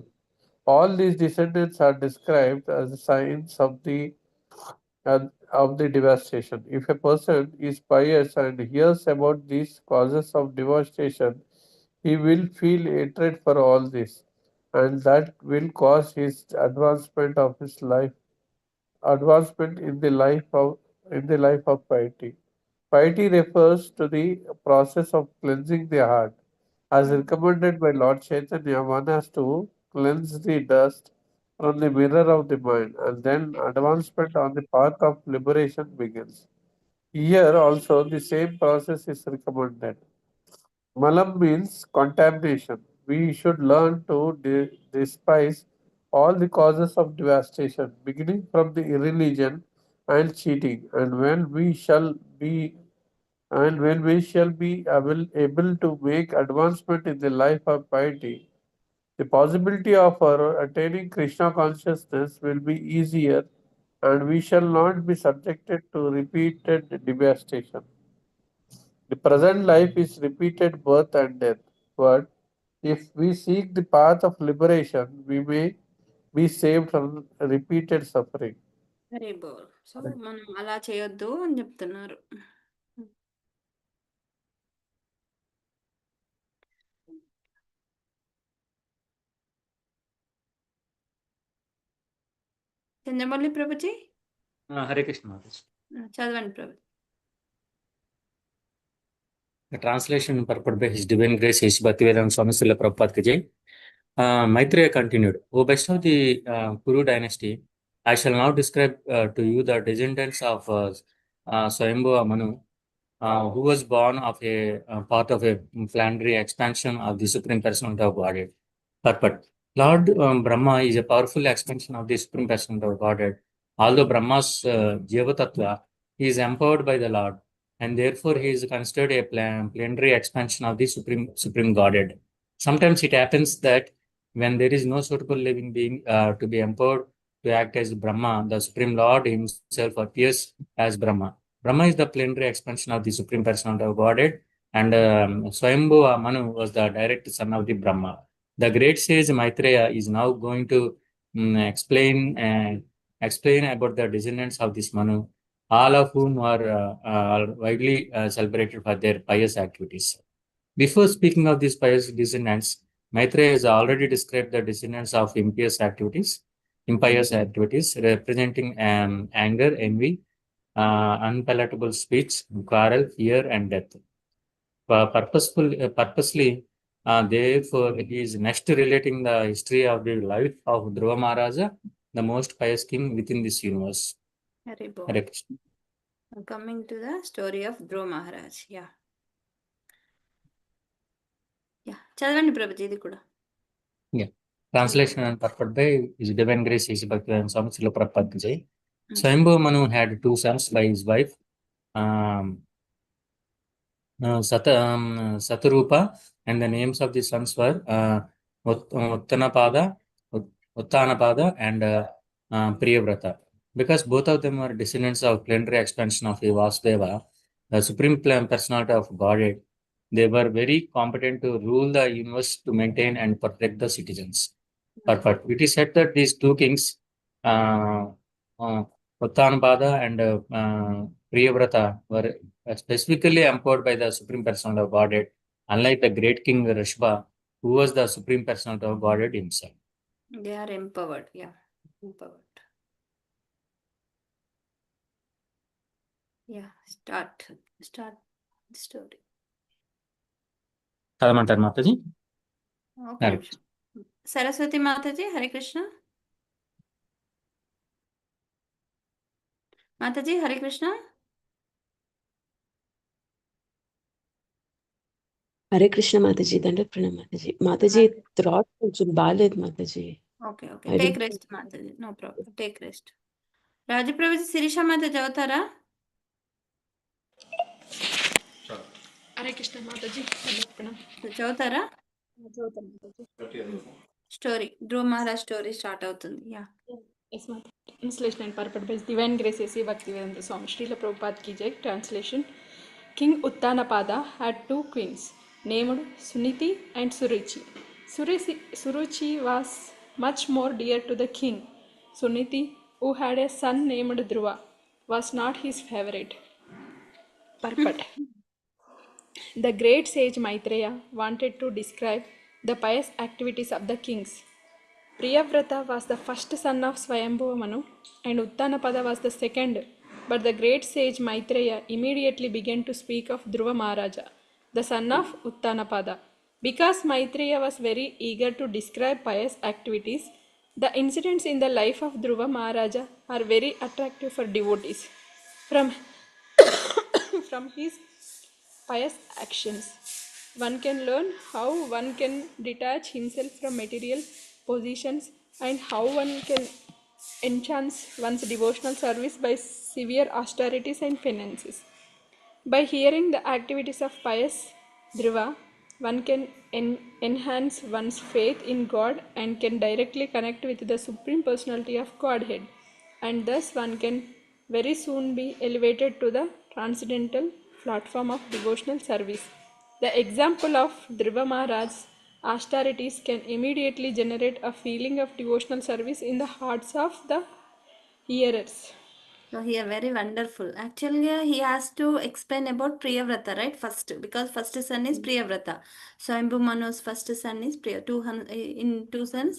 All these descendants are described as signs of the devastation. If a person is pious and hears about these causes of devastation, he will feel hatred for all this, and that will cause his advancement in the life of piety. Piety refers to the process of cleansing the heart. As recommended by Lord Chaitanya, one has to cleanse the dust from the mirror of the mind, and then advancement on the path of liberation begins. Here also the same process is recommended. Malam means contamination. We should learn to despise all the causes of devastation, beginning from the irreligion and cheating, and when we shall be able to make advancement in the life of piety, the possibility of our attaining Krishna consciousness will be easier, and we shall not be subjected to repeated devastation. The present life is repeated birth and death, but if we seek the path of liberation, we may be saved from repeated suffering. Hare Bol. So మనం అలా చేయొద్దు అని చెప్తున్నారు. చంద్రమల్లి ప్రభుజీ, హరే కృష్ణ మాతాజీ. చదవండి ప్రభు. The translation purported by His Divine Grace H. Bhaktivedanta Swami Srila Prabhupada Ki Jai. Maitreya continued, O best of the Kuru dynasty, I shall now describe to you the descendants of Swayambhu Manu, who was born of a part of a planetary expansion of the Supreme Personality of Godhead. Purport. Lord Brahma is a powerful expansion of the Supreme Personality of Godhead. Although Brahma's Jiva Tattva is empowered by the Lord, and therefore he is considered a planetary expansion of the Supreme Godhead. Sometimes it happens that when there is no suitable living being to be empowered to act as Brahma, the Supreme Lord himself appears as Brahma. Brahma is the planetary expansion of the Supreme Personality of Godhead, and Swayambhu Manu was the direct son of the Brahma. The great sage Maitreya is now going to explain about the descendants of this Manu, all of whom are widely celebrated for their pious activities. Before speaking of these pious descendants, Maitreya has already described the descendants of impious activities, representing anger, envy, unpalatable speech, quarrel, fear, and death. Purposely, therefore, he is next relating the history of the life of Dhruva Maharaja, the most pious king within this universe. Hare Bol. Hare Krishna. Coming to the story of Dhruva Maharaj. Yeah. చదవండి ప్రభుజీ ఇది కూడా. Yeah. Translation and purport by His Divine Grace His Bhaktivedanta Swami Srila Prabhupada Ji. Swayambhu Manu had two sons by his wife, Satarupa, and the names of the sons were Uttanapada and Priyavrata. Because both of them were descendants of plenary expansion of Vasudeva, the Supreme Personality of Godhead, they were very competent to rule the universe to maintain and protect the citizens. Purport. It is said that these two kings, Uttanapada and Priyavrata, were specifically empowered by the Supreme Personality of Godhead, unlike the great king Rishva, who was the Supreme Personality of Godhead himself. They are empowered. Yeah. Empowered. Yeah. Start the story. చదవమంటారు Mataji? Okay. Saraswati Mataji, Hare Krishna. Mataji, Hare Krishna. Hare Krishna Mataji, దండ ప్రణామ్ మాతాజీ. మాతాజీ థ్రాట్ కొంచెం బాగాలేదు Mataji. Okay. Take rest, Mataji. No problem. Take rest. రాజప్రభుజీ Sirisha మాత చదువుతారా? హరే కృష్ణ మాతాజీ, చదువుతారా? చదువుతాను. Story ధ్రువ Maharaj story start అవుతుంది. Yeah. Translation and purport by Divine Grace A.C. Bhaktivedanta Swami Srila Prabhupada Ki Jai. Translation. King Uttanapada had two queens named Suniti and Suruchi. Suruchi was much more dear to the king. Suniti, who had a son named Dhruva, was not his favorite. Purport. The great sage Maitreya wanted to describe the pious activities of the kings. Priyavrata was the first son of Swayambhuva Manu and Uttanapada was the second, but the great sage Maitreya immediately began to speak of Dhruva Maharaja, the son of Uttanapada. Because Maitreya was very eager to describe pious activities, the incidents in the life of Dhruva Maharaja are very attractive for devotees. From his pious actions, one can learn how one can detach himself from material positions and how one can enhance one's devotional service by severe austerities and penances. By hearing the activities of pious Dhruva, one can enhance one's faith in God and can directly connect with the Supreme Personality of Godhead, and thus one can very soon be elevated to the transcendental platform of devotional service. The example of Dhruva Maharaj's austerities can immediately generate a feeling of devotional service in the hearts of the hearers. So here very wonderful. Actually, he has to explain about Priyavrata, right? First, because first son is Priyavrata. So Swayambhu Manu's first son is two sons.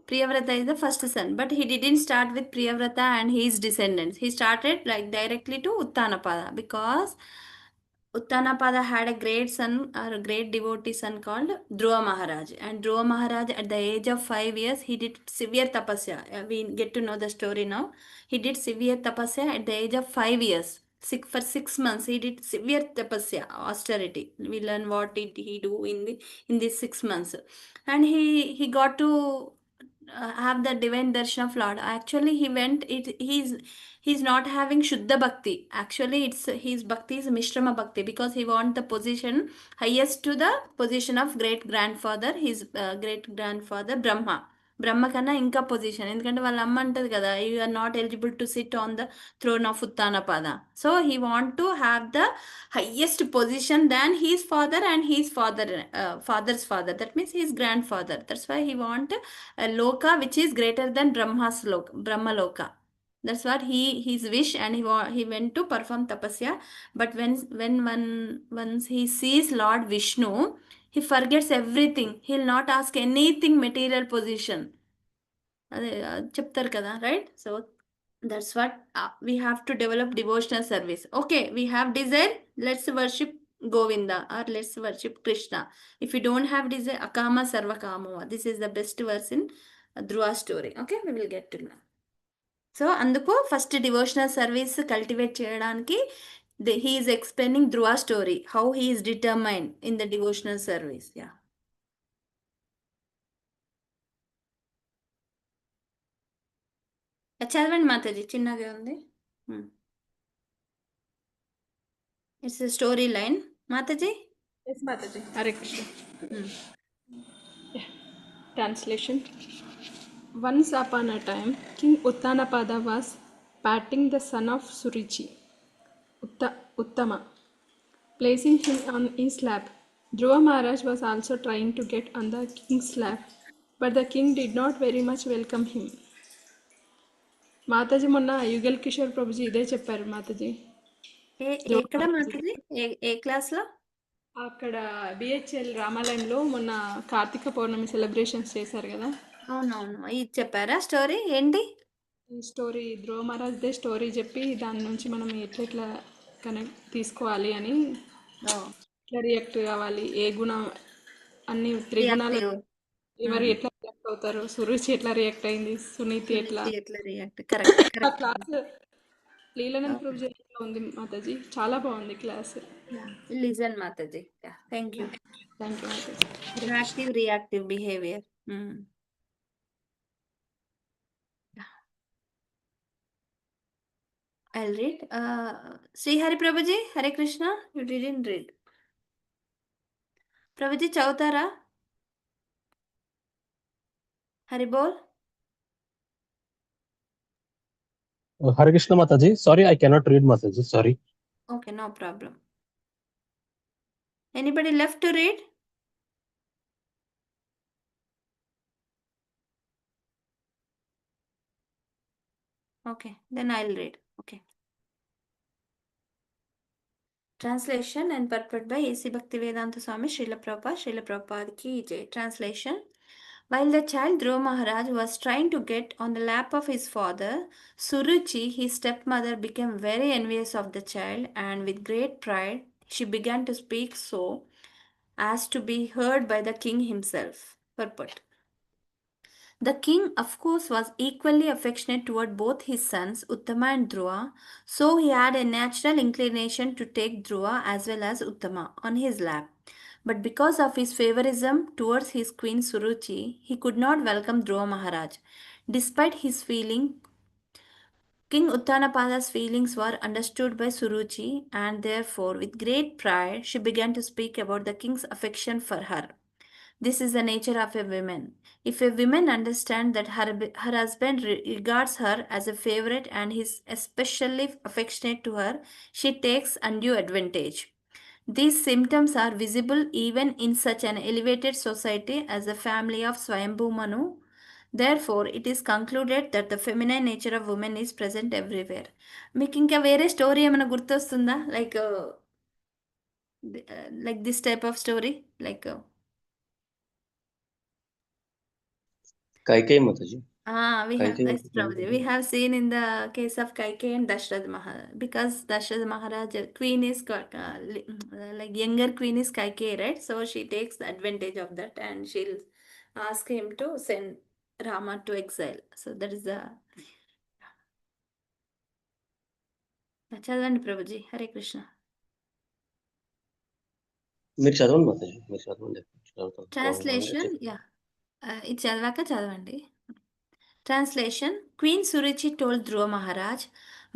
Priyavrata is the first son, but he didn't start with Priyavrata and his descendants. He started like directly to Uttanapada because Uttanapada had a great son or a great devotee son called Dhruva Maharaj. And Dhruva Maharaj, at the age of 5 years, he did severe tapasya. We get to know the story now. He did severe tapasya at the age of 5 years. For 6 months, he did severe tapasya, austerity. We learn what did he do in these 6 months, and he got to have the divine darshan of Lord. Actually, he went. He's not having Shuddha Bhakti. Actually, it's his Bhakti is Mishrama Bhakti because he want the position highest to the position of great grandfather, his great grandfather Brahma. Brahma కన్నా ఇంకా position, ఎందుకంటే వాళ్ళ అమ్మ అంటది కదా, you are not eligible to sit on the throne of Uttanapada. So he want to have the highest position than his father and his father's father, that means his grandfather. That's why he want a loka which is greater than Brahma loka. That's what his wish, and he went to perform tapasya. But once he sees Lord Vishnu, he forgets everything. He'll not ask anything material position. అదే చెప్తారు కదా, right? So that's what we have to develop devotional service. Okay, we have desire, let's worship Govinda or let's worship Krishna. If you don't have desire, అకామ సర్వకామో, this is the best verse in Dhruva story. Okay, we will get to know. So అందుకు first devotional service cultivate చేయడానికి he is explaining Dhruva story, how he is determined in the devotional service. Yeah, చదవండి మాతాజీ, చిన్నగా ఉంది. It's story line Mataji. Yes, Mataji. Hare Krishna. Translation. Once upon a time, King Uttanapada was patting the son of Surichi, Uttama, placing him on his lap. Dhruva Maharaj was also trying to get on the king's lap, but the king did not very much welcome him. Mataji మొన్న యుగల్ కిషోర్ ప్రభుజీ ఇదే చెప్పారు మాతాజీ. ఎక్కడ మాతాజీ, ఏ క్లాస్లో? అక్కడ BHEL రామాలయంలో మొన్న కార్తీక పౌర్ణమి celebrations చేశారు కదా. అవునవును, ఇది చెప్పారా స్టోరీ? ఏంటి ఈ స్టోరీ ధ్రువ మహారాజ్దే స్టోరీ చెప్పి దాని నుంచి మనం ఎట్లా కనెక్ట్ తీసుకోవాలి అని, ఎట్లా రియాక్ట్ కావాలి, ఏ గుణం, అన్ని త్రిగుణాలు ఎవరు ఎట్లా రియాక్ట్ అవుతారు, సురుచి ఎట్లా రియాక్ట్ అయింది, సునీతి ఎట్లా రియాక్ట్. కరెక్ట్. ఆ క్లాస్ లీలానంద్ ప్రభుజీ ఉంది మాతాజీ, చాలా బాగుంది class. Listen Mataji. Thank you. Thank you Mataji. Active reactive behaviour. I'll read. Sri Hari Prabhuji, Hare Krishna, you didn't read. Prabhuji, చదువుతారా? హరి బోల్. Hare Krishna Mataji. Sorry, I cannot read Mataji. Sorry. Okay, no problem. Anybody left to read? Okay, then I'll read. Okay. Translation and purport by A.C. Bhaktivedanta Swami Srila Prabhupada ki jai. Translation. While the child Dhruva Maharaj was trying to get on the lap of his father, Suruchi, his stepmother, became very envious of the child, and with great pride she began to speak so as to be heard by the king himself. Purport. The king, of course, was equally affectionate toward both his sons, Uttama and Dhruva, so he had a natural inclination to take Dhruva as well as Uttama on his lap. But because of his favorism towards his queen Suruchi, he could not welcome Dhruva Maharaj. Despite his feeling, King Uttanapada's feelings were understood by Suruchi, and therefore, with great pride, she began to speak about the king's affection for her. This is the nature of a woman. If a woman understands that her husband regards her as a favorite and is especially affectionate to her, she takes undue advantage. These symptoms are visible even in such an elevated society as the family of Swayambhu Manu. Therefore, it is concluded that the feminine nature of women is present everywhere. మీకు ఇంకా వేరే story ఏమైనా గుర్తొస్తుందా? Like this type of story? Kaikai Mataji. We have seen in the case of Kaikai and Dashrad Maharaj, because Dashrad Maharaj queen is like younger queen is Kaikai, right? So she takes the advantage of that and she'll ask him to send Rama to exile. So that is the చదవండి ప్రభుజీ. హరే కృష్ణ. మీరు చదవండి మాతాజీ, మీరు చదవండి. Translation. ఇది చదివాక చదవండి. Translation. Queen Suruchi told Dhruva Maharaj,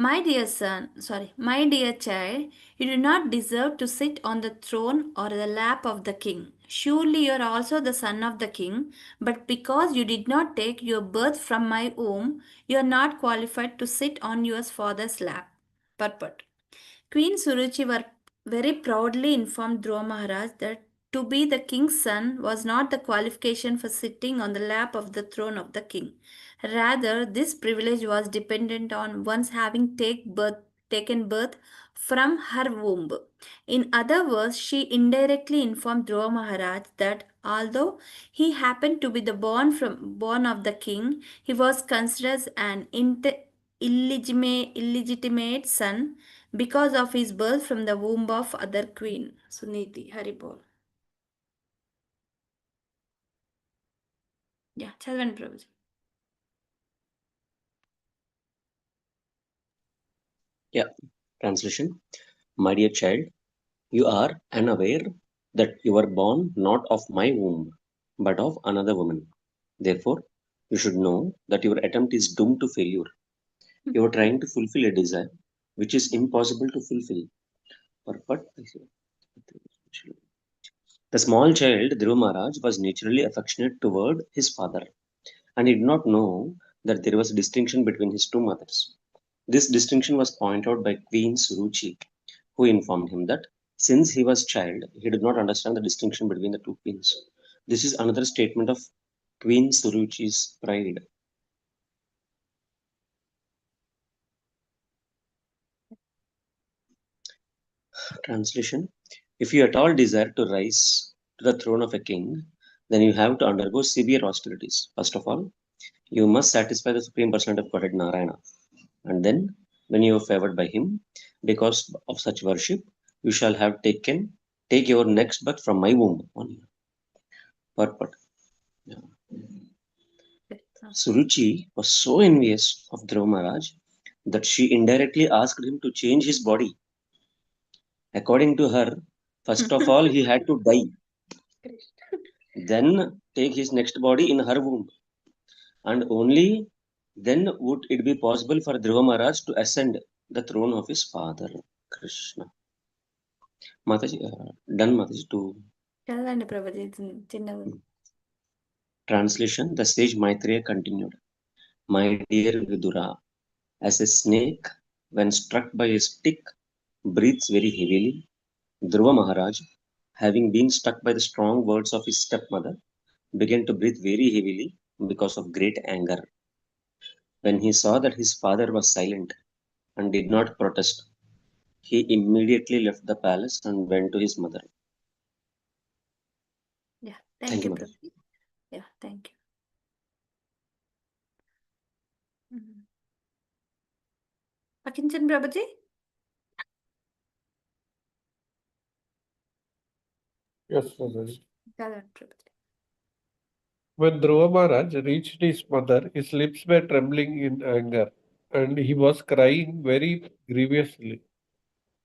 my dear child, you do not deserve to sit on the throne or the lap of the king. Surely you are also the son of the king, but because you did not take your birth from my womb, you are not qualified to sit on your father's lap. Purport. Queen Suruchi were very proudly informed Dhruva Maharaj that to be the king's son was not the qualification for sitting on the lap of the throne of the king. Rather, this privilege was dependent on one's having taken birth from her womb. In other words, she indirectly informed Dhruva Maharaj that although he happened to be the born of the king, he was considered an illegitimate son because of his birth from the womb of other queen. Suniti, Haribol. Yeah, Chalvan Prabhuji. Yeah, translation. My dear child, you are unaware that you were born not of my womb, but of another woman. Therefore, you should know that your attempt is doomed to failure. You are trying to fulfill a desire which is impossible to fulfill. But the small child, Dhruva Maharaj, was naturally affectionate toward his father and he did not know that there was a distinction between his two mothers. This distinction was pointed out by Queen Suruchi, who informed him that since he was child, he did not understand the distinction between the two queens. This is another statement of Queen Suruchi's pride. Translation. If you at all desire to rise to the throne of a king, then you have to undergo severe austerities. First of all, you must satisfy the Supreme Personality of Godhead Narayana. And then, when you are favored by him, because of such worship, you shall have take your next birth from my womb. Purport. Yeah. Suruchi was so envious of Dhruva Maharaj that she indirectly asked him to change his body. According to her, first of all, he had to die, then take his next body in her womb, and only then would it be possible for Dhruva Maharaj to ascend the throne of his father, Krishna. Mataji, done Mataji to Chalvan Prabhuji. Chinna. translation. The sage Maitreya continued. My dear Vidura, as a snake, when struck by a stick, breathes very heavily, Dhruva Maharaj, having been struck by the strong words of his stepmother, began to breathe very heavily because of great anger. When he saw that his father was silent and did not protest, he immediately left the palace and went to his mother. Yeah, Thank thank you, you, mother. Prabhuji. Yeah, thank you. Pakinchan Prabhuji? Yes, Mataji. Chalvan Prabhuji. When Dhruva Maharaj reached his mother, his lips were trembling in anger, and he was crying very grievously.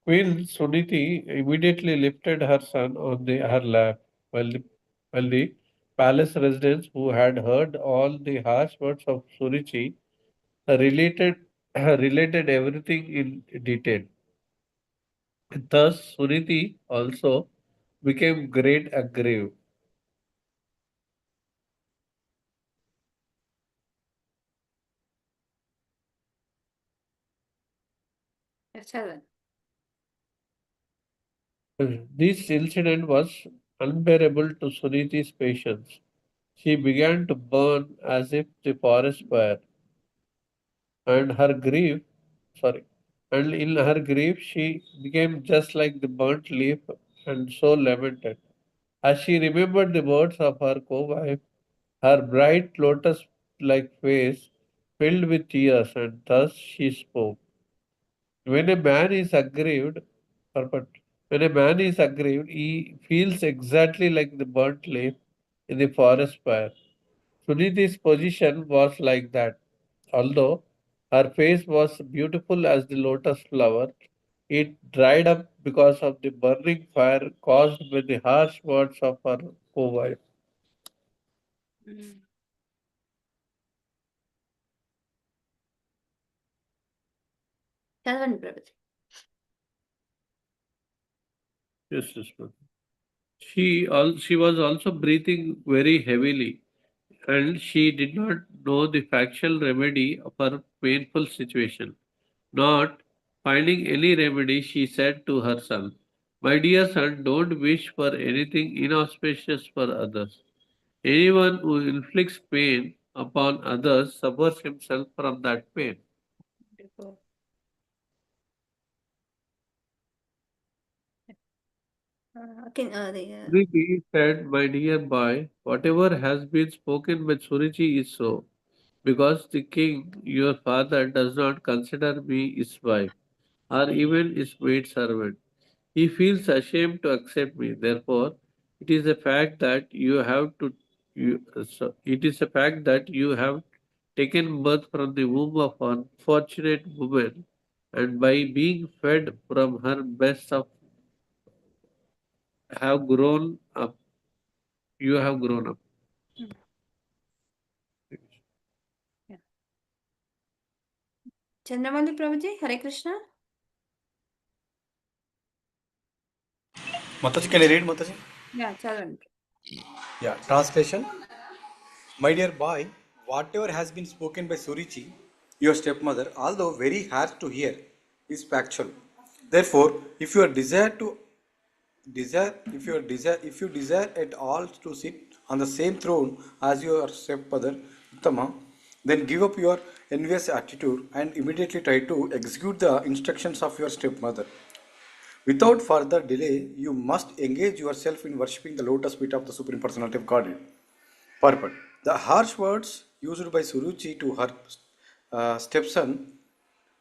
Queen Suniti immediately lifted her son on her lap, while the palace residents, who had heard all the harsh words of Surichi, related related everything in detail. Thus, Suniti also became great aggrieved. Yeah, Chalvan. This incident was unbearable to Suniti's patience. She began to burn as if the forest fire, and her grief, sorry, and in her grief she became just like the burnt leaf and so lamented. As she remembered the words of her co-wife, her bright lotus-like face filled with tears, and thus she spoke. When a man is aggrieved, or but when a man is aggrieved, he feels exactly like the burnt leaf in the forest fire. Suniti's position was like that. Although her face was beautiful as the lotus flower, it dried up because of the burning fire caused by the harsh words of her co-wife. Chalvan Prabhuji. Yes, yes, ma'am. She was also breathing very heavily, and she did not know the factual remedy of her painful situation. Not finding any remedy, she said to her son, "My dear son, don't wish for anything inauspicious for others. Anyone who inflicts pain upon others suffers himself from that pain." Beautiful. Suriji said, "My dear boy, whatever has been spoken by Suriji is so, because the king, your father, does not consider me his wife, or even his maid servant. He feels ashamed to accept me. Therefore, it is a fact that you have to it is a fact that you have taken birth from the womb of an unfortunate woman, and by being fed from her breast of have grown up. You have grown up. Yeah. Chandramali Prabhuji, Hare Krishna. Mataji, can I read, Mataji? Yeah, challenge. Yeah, translation. My dear boy, whatever has been spoken by Surichi, your stepmother, although very hard to hear, is factual. Therefore, if you desire at all to sit on the same throne as your stepmother, Uttama, then give up your envious attitude and immediately try to execute the instructions of your stepmother. Without further delay, you must engage yourself in worshipping the lotus feet of the Supreme Personality of Godhead. Purport. The harsh words used by Suruchi to her stepson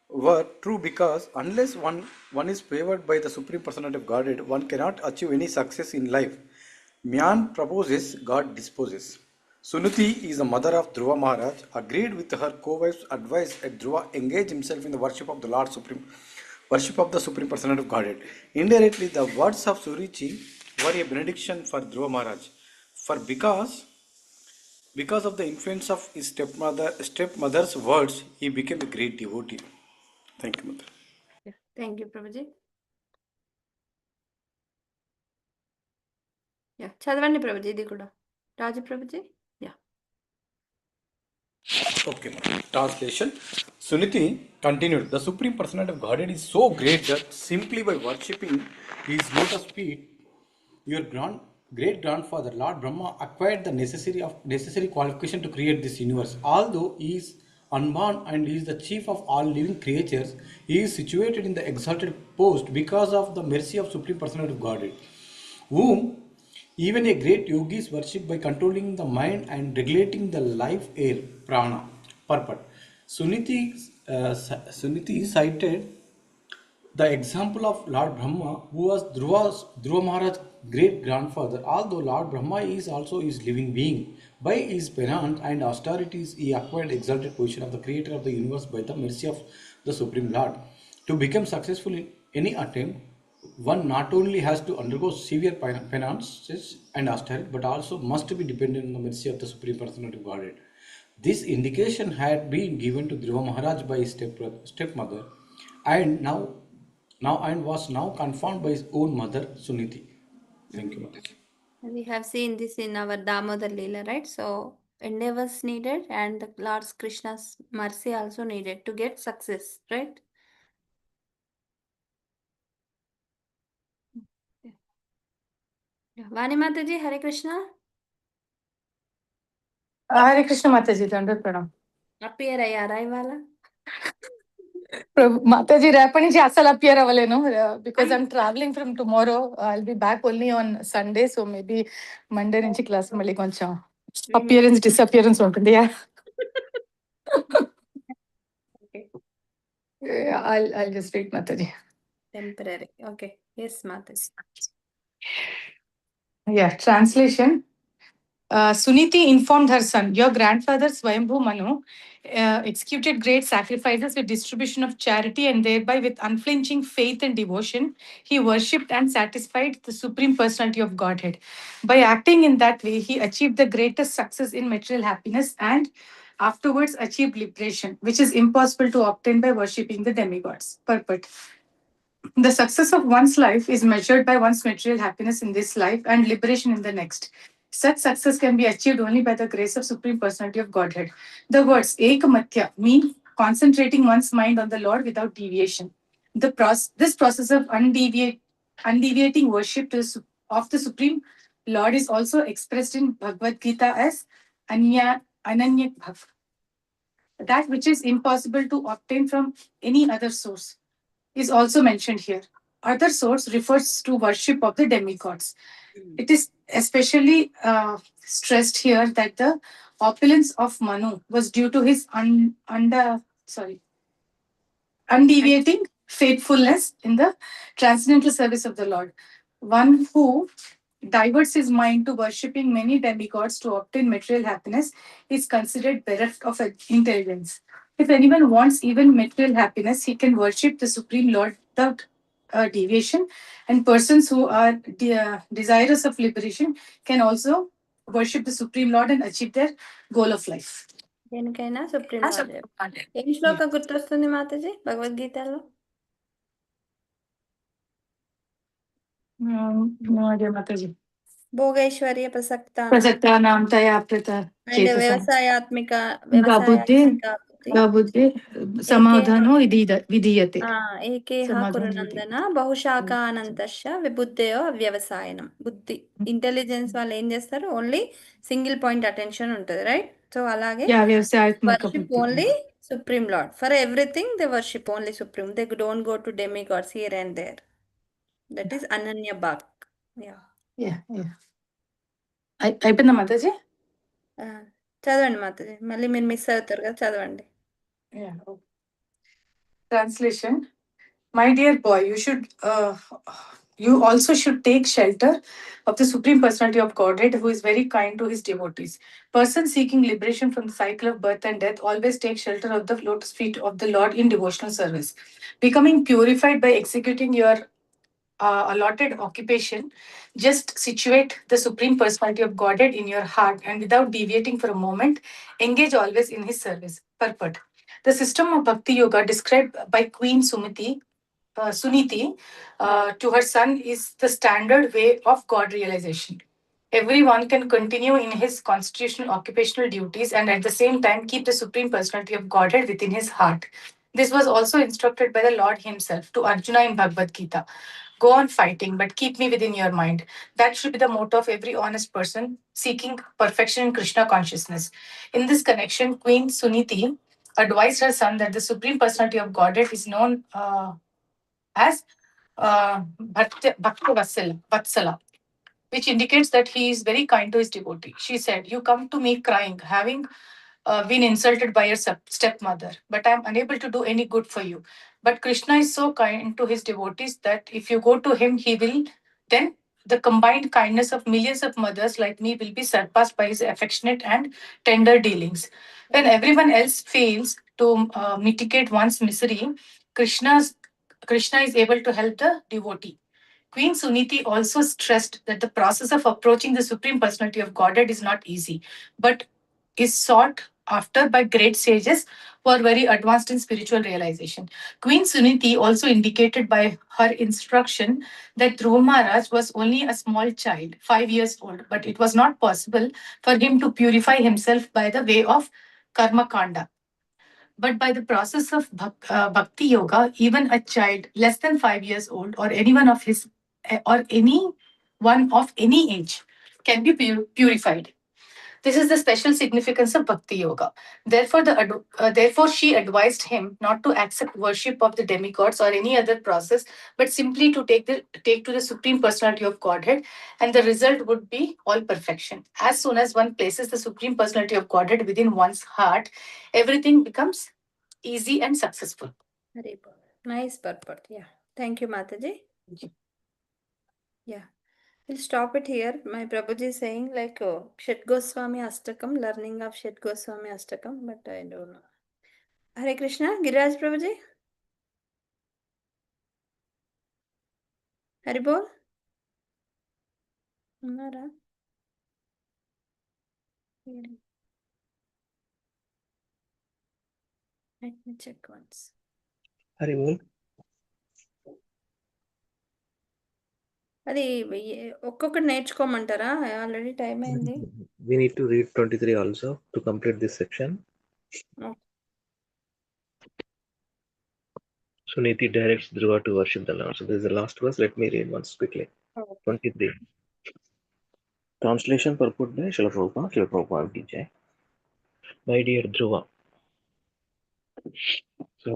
were true because unless one is favored by the Supreme Personality of Godhead, one cannot achieve any success in life. Man proposes, God disposes. Sunuti is the mother of Dhruva Maharaj, agreed with her co-wife's advice that Dhruva engage himself in the worship of the Lord Supreme, worship of the Supreme Personality of Godhead. Indirectly, the words of Surichi were a benediction for Dhruva Maharaj. For because of the influence of his stepmother's words, he became a great devotee. Thank you, Mother. Yeah. Thank you, Prabhuji. Yeah, చదవండి ప్రభుజీ ఇది కూడా రాజు Prabhuji. Yeah. Okay, translation. Suniti continued, the Supreme Personality of Godhead is so great that simply by worshipping his lotus feet, your great grandfather Lord Brahma acquired the necessary qualification to create this universe. Although he is unborn and he is the chief of all living creatures, he is situated in the exalted post because of the mercy of Supreme Personality of Godhead, whom even a great yogis worship by controlling the mind and regulating the life air prana. Purport. Suniti cited the example of Lord Brahma, who was Dhruva Maharaj's great grandfather. Although Lord Brahma is also his living being, by his penance and austerities, he acquired exalted position of the creator of the universe by the mercy of the Supreme Lord. To become successful in any attempt, one not only has to undergo severe penances and austerity, but also must be dependent on the mercy of the Supreme Personality of Godhead. This indication had been given to Dhruva Maharaj by his stepmother, and was now confirmed by his own mother Suniti. Thank you, Mataji. We have seen this in our Damodar Leela, right? So endeavors needed and the Lord Krishna's mercy also needed to get success, right? Yeah. Vani Mataji, Hare Krishna. Hare Krishna Mataji, Dandat Pranam. Appear అయ్యారా ఇవాళ? Mataji, రేపటి నుంచి అసలు appear అవ్వలేను because I'm traveling from tomorrow. I'll be back only on Sunday, so maybe Monday నుంచి class మళ్ళీ కొంచెం appearance disappearance ఉంటుంది. Okay. I'll just wait, Mataji. Temporary. Okay. Yes, Mataji. Yeah, translation. Suniti informed her son, your grandfather Swayambhu Manu executed great sacrifices with distribution of charity, and thereby with unflinching faith and devotion, he worshipped and satisfied the Supreme Personality of Godhead. By acting in that way, he achieved the greatest success in material happiness and afterwards achieved liberation, which is impossible to obtain by worshipping the demigods. Purport. the success of one's life is measured by one's material happiness in this life and liberation in the next. Such success can be achieved only by the grace of Supreme Personality of Godhead. The words Ekamatya mean concentrating one's mind on the Lord without deviation. This process of undeviating worship of the Supreme Lord is also expressed in Bhagavad Gita as Ananya Bhav, that which is impossible to obtain from any other source is also mentioned here. Other source refers to worship of the demigods. It is especially stressed here that the opulence of Manu was due to his undeviating faithfulness in the transcendental service of the Lord. One who diverts his mind to worshipping many demigods to obtain material happiness is considered bereft of intelligence. If anyone wants even material happiness, he can worship the Supreme Lord without deviation, and persons who are desirous of liberation can also worship the Supreme Lord and achieve their goal of life. దేనికైనా supreme lord. ఏం శ్లోకం గుర్తొస్తుంది మాతాజీ భగవద్గీతలో? No idea, Mataji. భోగైశ్వర్య ప్రసక్తానాం ప్రసక్తానాం తయాప్రత and చేతసాం. వ్యవసాయాత్మిక బుద్ధి సమాధానో విధీయతే. ఏకేహ కురునందన బహుశాఖ అనంతశ విబుద్ధయో వ్యవసాయనం. బుద్ధి intelligence వాళ్ళు ఏం చేస్తారు, ఓన్లీ సింగిల్ పాయింట్ అటెన్షన్ ఉంటుంది, రైట్? సో అలాగే worship only supreme lord for everything. They worship only supreme. They don't go to demigods here and there. That is అనన్య భాగ్. అయిపోయిందా మాతాజీ? చదవండి మాతాజీ, మళ్ళీ మీరు మిస్ అవుతారు కదా, చదవండి. Translation. My dear boy, you also should take shelter of the Supreme Personality of Godhead, who is very kind to his devotees. Persons seeking liberation from the cycle of birth and death always take shelter of the lotus feet of the Lord in devotional service. Becoming purified by executing your allotted occupation, just situate the Supreme Personality of Godhead in your heart and without deviating for a moment, engage always in his service. Purport. The system of Bhakti Yoga described by Queen Suniti to her son is the standard way of God realization. Everyone can continue in his constitutional occupational duties and at the same time keep the Supreme Personality of Godhead within his heart. This was also instructed by the Lord himself to Arjuna in Bhagavad Gita. Go on fighting, but keep me within your mind. That should be the motto of every honest person seeking perfection in Krishna consciousness. In this connection, Queen Suniti advised her son that the Supreme Personality of Godhead is known as Bhakta Vatsala, which indicates that he is very kind to his devotee. She said, "You come to me crying, having been insulted by your stepmother, but I am unable to do any good for you. But Krishna is so kind to his devotees that if you go to him, he will then the combined kindness of millions of mothers like me will be surpassed by his affectionate and tender dealings. When everyone else fails to mitigate one's misery, Krishna is able to help the devotee." Queen Suniti also stressed that the process of approaching the Supreme Personality of Godhead is not easy, but is sought after by great sages who are very advanced in spiritual realization. Queen Suniti also indicated by her instruction that Dhruva Maharaj was only a small child, 5 years old, but it was not possible for him to purify himself by the way of Karma Kanda. But by the process of Bhakti Yoga, even a child less than 5 years old or anyone of any age can be purified. This is the special significance of Bhakti Yoga. Therefore, she advised him not to accept worship of the demigods or any other process, but simply to take to the Supreme Personality of Godhead, and the result would be all perfection. As soon as one places the Supreme Personality of Godhead within one's heart, everything becomes easy and successful. Very good. Nice purport. Yeah. Thank you, Mataji. Yeah. We'll stop it here. My Prabhuji is saying like Shet Goswami Astakam, learning of Shet Goswami Astakam, but I don't know. Hare Krishna, Giraj Prabhuji. Hari Bol. Unnara? Let me check once. Hari Bol. అది ఒక్కొక్కటి నేర్చుకోమంటారా? Already time అయింది. We need to read 23 also to complete this section. Okay. Suniti directs Dhruva to worship the Lord. So this is the last verse. Let me read once quickly. Okay. 23. Translation purport by Srila Prabhupada. Srila Prabhupada ki jai. My dear Dhruva. So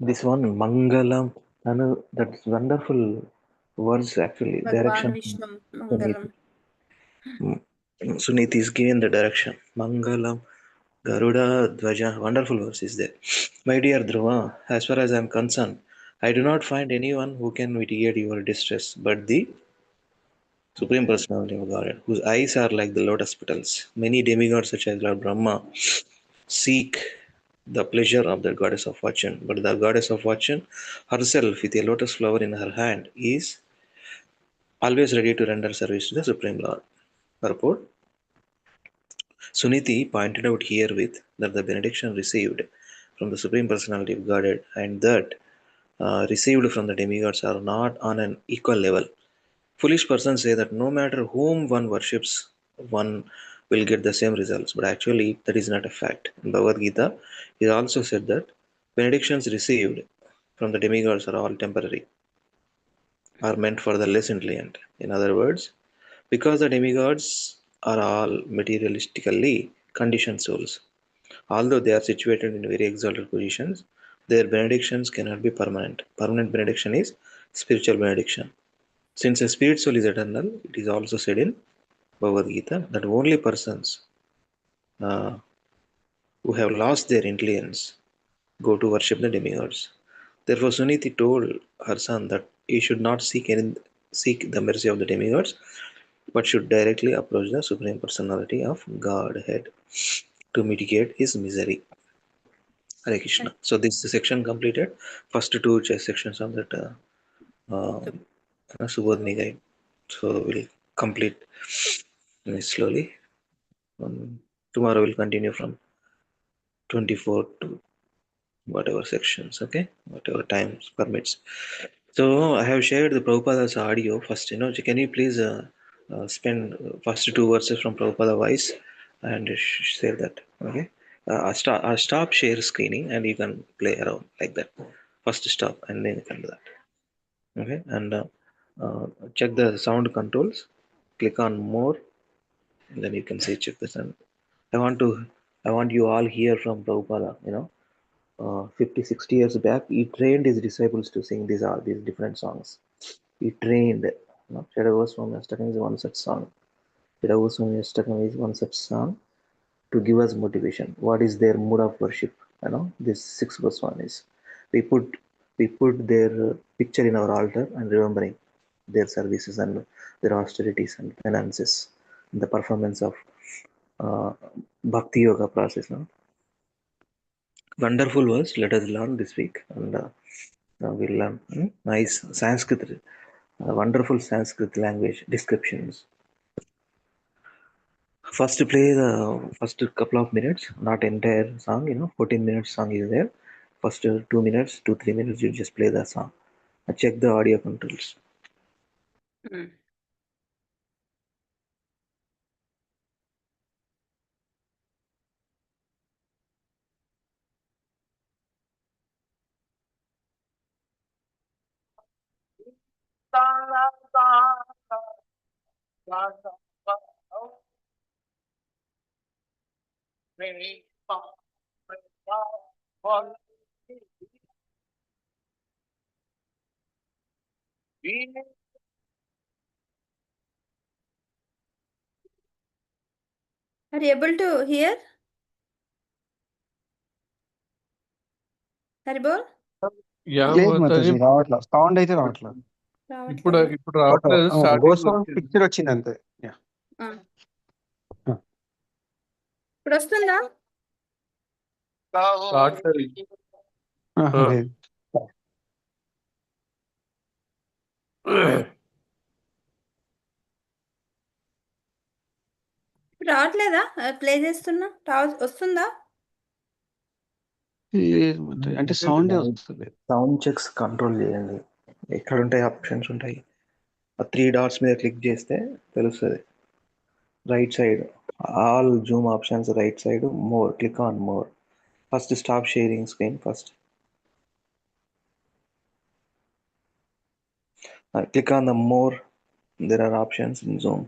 this one Mangalam, and that's wonderful words actually. Bhagwan Direction. Vishnu Mangalam. Suniti is given the direction. Mangalam, Garuda, Dvaja. Wonderful verse is there. My dear Dhruva, as far as I am concerned, I do not find anyone who can mitigate your distress but the Supreme Personality of Godhead, whose eyes are like the lotus petals. Many demigods, such as Lord Brahma, seek the pleasure of the goddess of fortune, but the goddess of fortune herself, with a lotus flower in her hand, is always ready to render service to the Supreme Lord. Purport. Suniti pointed out herewith that the benediction received from the Supreme Personality of Godhead and that received from the demigods are not on an equal level. Foolish persons say that no matter whom one worships, one will get the same results, but actually that is not a fact. In Bhagavad Gita, it also said that benedictions received from the demigods are all temporary, are meant for the less intelligent. In other words, because the demigods are all materialistically conditioned souls, although they are situated in very exalted positions, their benedictions cannot be permanent. Permanent benediction is spiritual benediction. Since a spirit soul is eternal, it is also said in Bhagavad Gita that only persons who have lost their intelligence go to worship the demigods. Therefore, Suniti told her son that he should not seek the mercy of the demigods, but should directly approach the Supreme Personality of Godhead to mitigate his misery. Hare Krishna. So this section completed. First two sections on that Subodhini guide. So we'll complete slowly. Tomorrow we'll continue from 24 to whatever sections, okay, whatever time permits. So I have shared the Prabhupada's audio first. Can you please spend first two verses from Prabhupada voice and share that, okay? I'll stop share screening and you can play around like that. First stop and then you can do that, okay? And check the sound controls, click on more, and then you can say check this. And I want you all hear from Prabhupada, 50, 60 years back, he trained his disciples to sing these different songs. He trained, Chadavaswami Astakam is one such song. Chadavaswami Astakam is one such song to give us motivation. What is their mood of worship? This 6 verse 1 is we put their picture in our altar and remembering their services and their austerities and penances, the performance of bhakti yoga process. Wonderful words. Let us learn this week, and we'll learn nice Sanskrit, wonderful Sanskrit language descriptions. First, play the first couple of minutes, not entire song. 14 minutes song is there. First 2 minutes, 2-3 minutes, you just play the song. Check the audio controls. Are you able to hear? Haribol? లేదు మాతాజీ, రావట్లా sound అయితే రావట్లా. ఇప్పుడు రావట్లేదా? రావట్లేదు. Goswami picture వచ్చింది అంతే. ఇప్పుడు వస్తుందా? రావట్లేదు. లేదు. ఇప్పుడు రావట్లేదా? ప్లే చేస్తున్నా వస్తుందా? లేదు మాతాజీ, అంటే సౌండే వస్తుంది. సౌండ్ చెక్స్ కంట్రోల్ చేయండి. ఎక్కడ ఉంటాయి ఆప్షన్స్ ఉంటాయి. 3 డాట్స్ మీద క్లిక్ చేస్తే తెలుస్తుంది. Right side all Zoom options right side more, click on more. First stop sharing screen first. Click on the more, there are options in Zoom.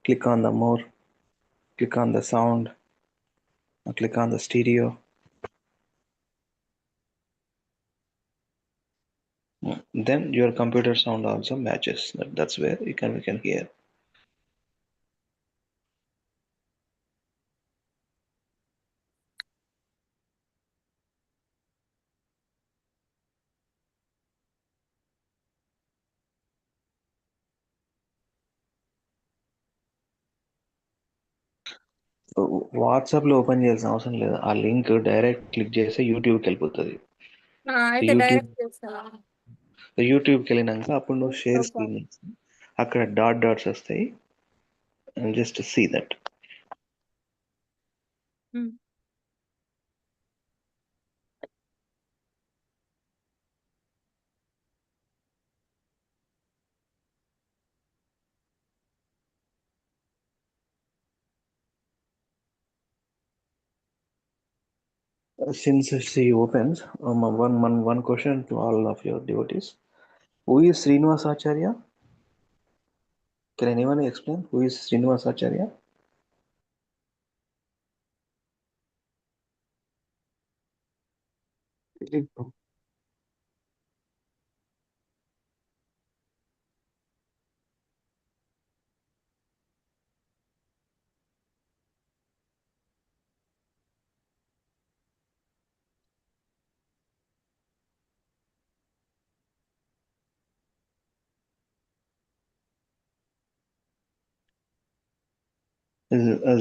Click on the more, click on the sound, click on the stereo. Then your computer sound also matches. That's where we can hear. వాట్సాప్లో open చేయాల్సిన అవసరం లేదు. ఆ link direct click చేస్తే యూట్యూబ్కి వెళ్ళిపోతుంది. అయితే direct చేస్తావా? యూట్యూబ్కి వెళ్ళినాక అప్పుడు నువ్వు షేర్ స్క్రీన్ అక్కడ డాట్స్ వస్తాయి. Just see that. Since she opens, one question to all of your devotees. Who is Srinivasacharya? Can anyone explain who is Srinivasacharya?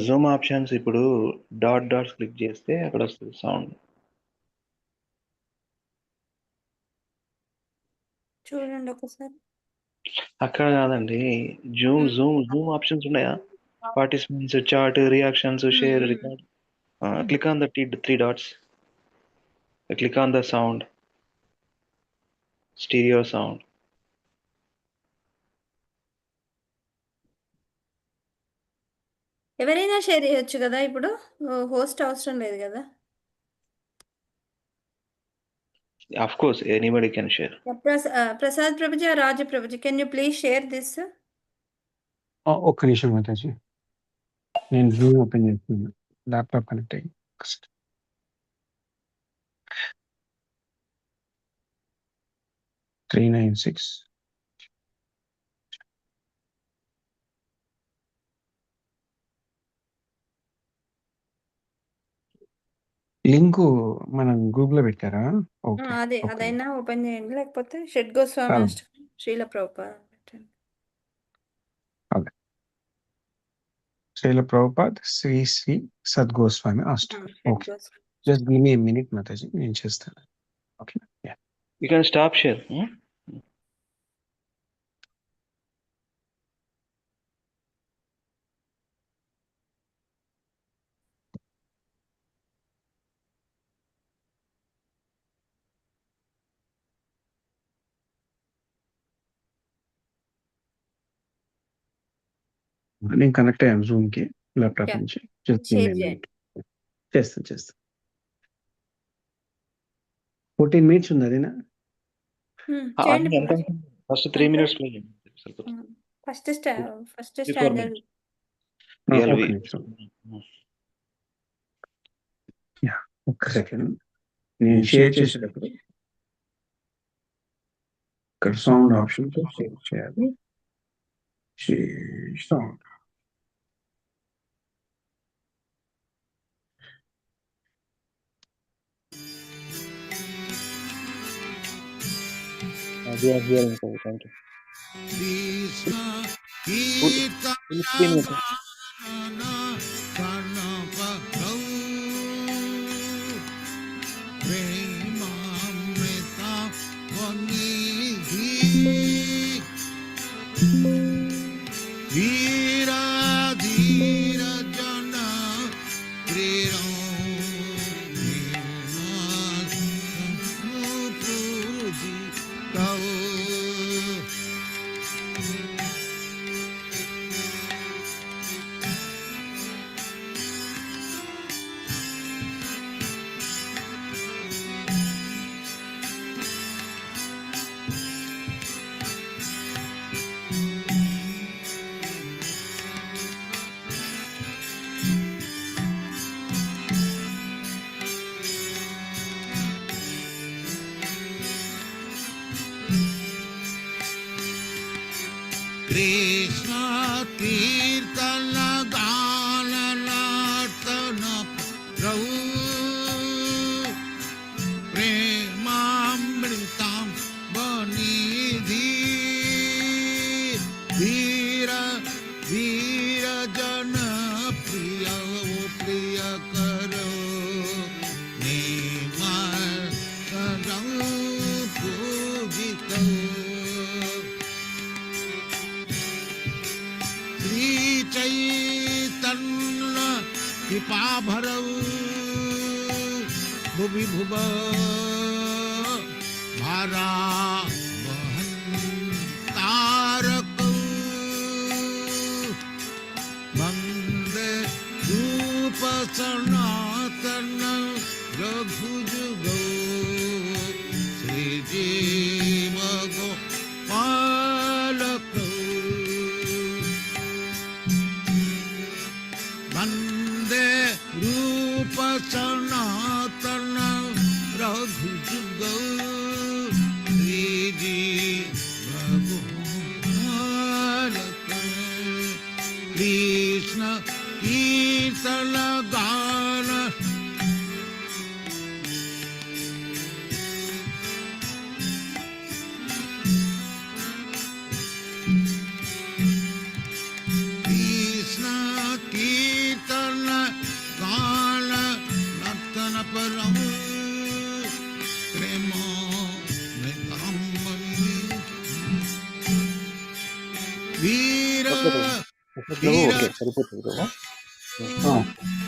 Zoom options ఇప్పుడు డాట్స్ క్లిక్ చేస్తే అక్కడ వస్తుంది సౌండ్. చూడండి ఒకసారి. అక్కడ కాదండి, జూమ్ ఆప్షన్స్ ఉన్నాయా? Participants, chat, reactions, share, record. Click on the three dots. Click on the sound, stereo sound. ఎవరైనా షేర్ చేయొచ్చు కదా, ఇప్పుడు హోస్ట్ అవసరం లేదు కదా. Of course, anybody can share. Prasad Prabhuji or Raja Prabhuji, can you please share this? ఒక్క నిమిషం మాతాజీ, నేను జూమ్ ఓపెన్ చేస్తున్నాను, ల్యాప్టాప్ కనెక్ట్ అయ్యి. 396. లింక్ మనం గ్రూప్ లో పెట్టారా? అదే అదైనా ఓపెన్ చేయండి, లేకపోతే షెడ్ గోస్వామి శ్రీల ప్రభుపాద పెట్టండి. అదే Srila Prabhupad Shri Shri Shadgoswami ashtakam. Okay, just give me a minute Mataji, నేను చేస్తాను. Okay, You can stop share. నేను కనెక్ట్ అయ్యాను జూమ్ కి ల్యాప్టాప్ నుంచి. జస్ట్ చేస్తాను. 14 minutes ఉంది, అదేనా? First 3 minutes first standard. ఒక్క సెకండ్, నేను షేర్ చేసేటప్పుడు ఇక్కడ సౌండ్ ఆప్షన్ షేర్ చేయాలి. Sound We are hearing, sir. Thank you. Full screen with it. Krishna కీర్తన గాన నర్తన ప్రభు ప్రేమామృతం బనిధి ధీర ధీర జన ప్రియ ప్రియ కరో పూజిత శ్రీ చైతన్య కృపా భరవు భువి భువ భారా తారక వందే రూప సనాతన రఘుజుగ శ్రీ జీవ గోపాలక వందే రూప సనాతన రఘుజుగ శ్రీ జీవ గోపాలక కృష్ణ కీర్తన గాన కృష్ణ కీర్తన గాన నర్తన పరం ప్రేమ వీర వీర ఓకే సరిపోతుంది ప్రభు.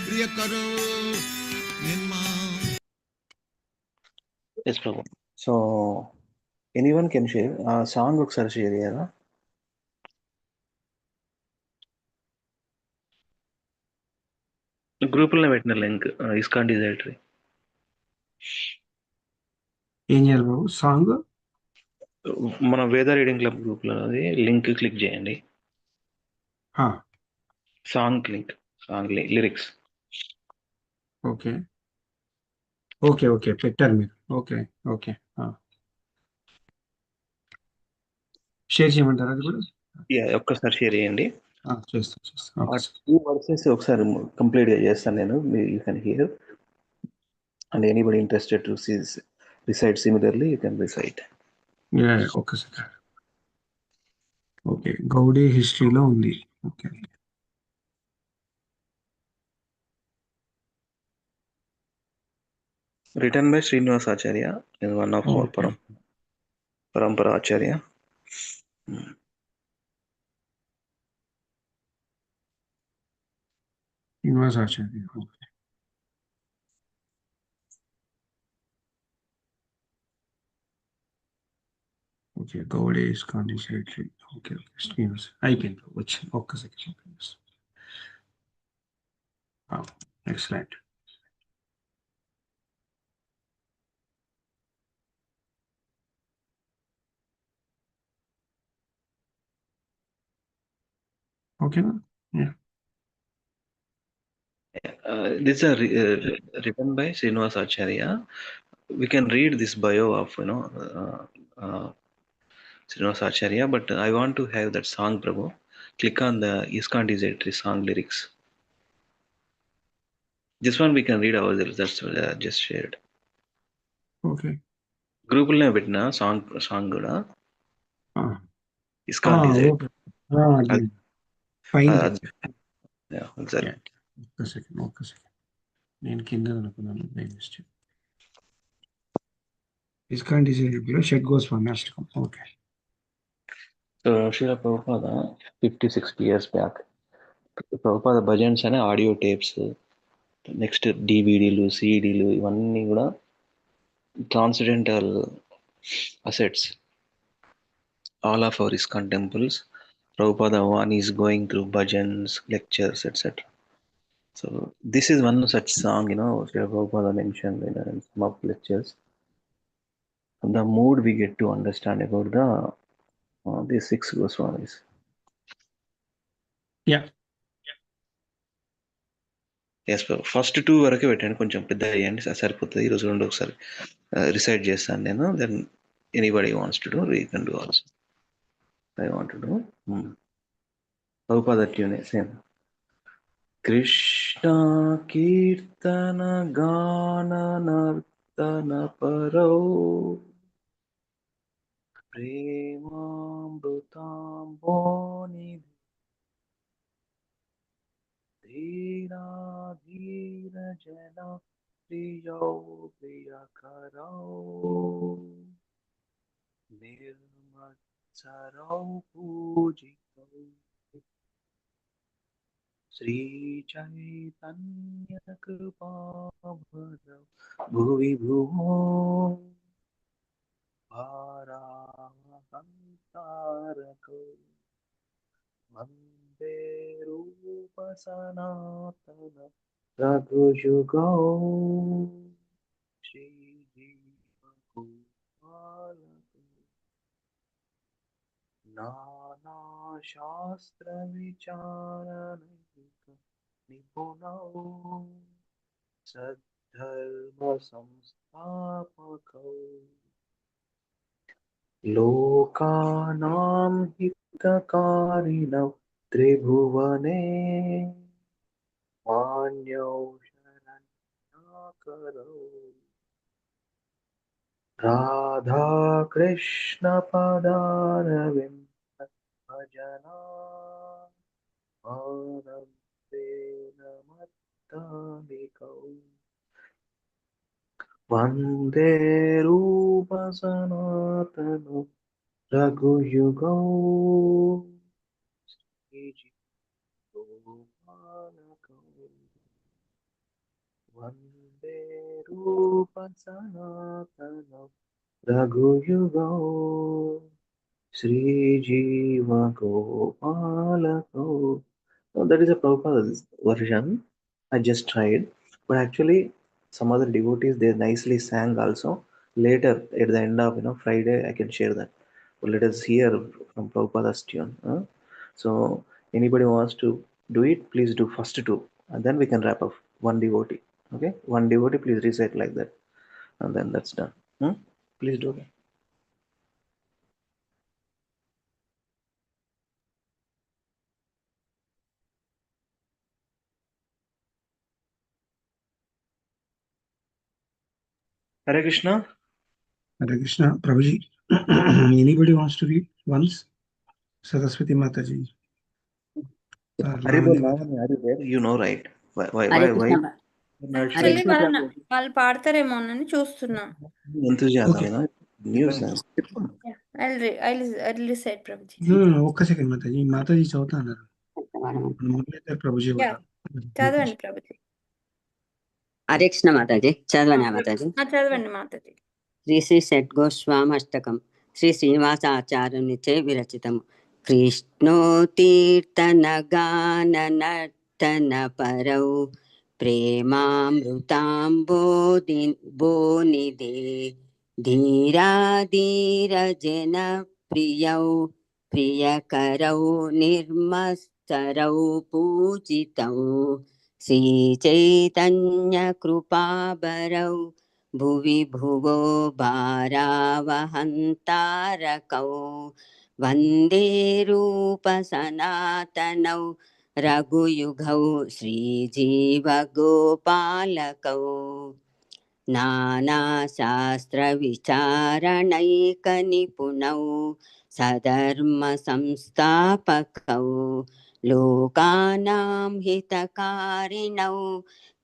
ప్రియ కరో నిర్మా ఎస్ Prabhu. So anyone can share a song ఒకసారి షేర్ చేయరా? గ్రూపుల్లో పెట్టిన లింక్ ఇస్కాన్ డిజైటరీ. ఏం చేయాలి బాబు సాంగ్? మన వేద రీడింగ్ క్లబ్ గ్రూప్లో అది లింక్ క్లిక్ చేయండి. Song link, song lyrics. Okay okay okay పెట్టారు మీరు. ఓకే ఓకే షేర్ చేయమంటారా అది కూడా? ఒక్కసారి షేర్ చేయండి. చేస్తాను. ఆ 2 వర్సెస్ ఒకసారి కంప్లీట్గా చేస్తాను నేను. You can hear and anybody interested to recite similarly you can recite. ఒక్కసారి. ఓకే గౌడీ హిస్టరీలో ఉంది. Okay written by Srinivas Acharya is one of our Parampara Acharya. Srinivas Acharya. Okay, Gaude is condensatory. Okay, Srinivas. అయిపోయింది వచ్చి ఒక్క second. Excellent. Okay, yeah. This is written by Srinivas Acharya. We can read this bio of Srinivas Acharya, but I want to have that song, Prabhu. Click on the ISKCON Desiratory song lyrics. This one we can read ourselves. That's just shared. Okay. Group lo పెట్టిన song కూడా ISKCON Desiratory. Okay. Fine. Yeah, exactly. ఒక్క second నేను కింద అనుకున్నాను. ISKCON Desiratory Shad Goswami ashtakam. Okay. So Srila Prabhupada 50-60 years back, Prabhupada bhajans అనే audio tapes, next డివిడీలు, సిడీలు ఇవన్నీ కూడా transcendental assets all of our ISKCON temples. Prabhupada one is going through bhajans, lectures, etc. So this is one such song, Srila Prabhupada mentioned in some of lectures. The mood we get to understand about these 6 Goswamis. Yeah. Yes, first 2 వరకే పెట్టండి, కొంచెం పెద్ద అయ్యండి సరిపోతుంది. ఈరోజు 2 ఒకసారి recite చేస్తాను నేను. Then anybody wants to do you can do also. I want to do. Prabhupada tune, same. Krishna Kirtana Gana Nartana Parau Premamrutam Boni Dhira Dhira Jana Priyau Priyakarau Nirmatsarau Pujitau Sri Chaitanya Kripabhadau Bhuvi Bhuvo Bharavantarako Vande Rupa Sanatana Raghujugau Shri Jiva Gopalako Nana Shastra Vicharanaika Nipunau Saddharma Samstapakau Lokanam Hitakarinau Tribhuvane Manyau Sharanyakarau Radha Krishna Padaravinda Bhajana Anande Namattanikau Vande Rupa Sanatana Raghuyugau Gopalakau Vande Rupa Sanatana Raghuyugau Sri Jiva Gopalakau. Now that is a Prabhupada's version. I just tried, but actually some other devotees they nicely sang also. Later at the end of Friday, I can share that. But let us hear from Prabhupada's tune. So anybody wants to do it, please do first two, and then we can wrap up one devotee. Okay, one devotee, please recite like that, and then that's done. Please do that. Hare Krishna. Hare Krishna, Prabhuji. Anybody wants to read once? Saraswati Mataji. Haribol Lavanya, are you there? You know, right? Why? Hare Krishna Hare actually Krishna Prabhu వాళ్ళు పాడతారేమోనని చూస్తున్నా. Enthusiasm, news. I'll recite, Prabhuji. ఒక్క సెకండ్ మాతాజీ మాతాజీ చదువుతా అన్నారు ప్రభుజీ కూడా చదవండి ప్రభుజీ. హరే కృష్ణ మాతాజీ చదవనా మాతాజీ? చదవండి మాతాజీ. శ్రీ శ్రీ షడ్గోస్వామష్టకం శ్రీ శ్రీనివాసాచార్యునిచే విరచితము. కృష్ణోతీర్థనగాననర్తన పరౌ ప్రేమామృతాంబోనిదే ధీరాధీరజన ప్రియౌ ప్రియకరౌ నిర్మస్తరౌ పూజితౌ శ్రీచైతన్యకృపాబరౌ భువి భువో భారావహంతారకౌ వందే రూప సనాతనౌ రఘుయుగౌ శ్రీజీవగోపాలకౌ నానాశాస్త్రవిచారణైకనిపుణౌ సధర్మసంస్థాపకౌ లోకానాం హితకారిణౌ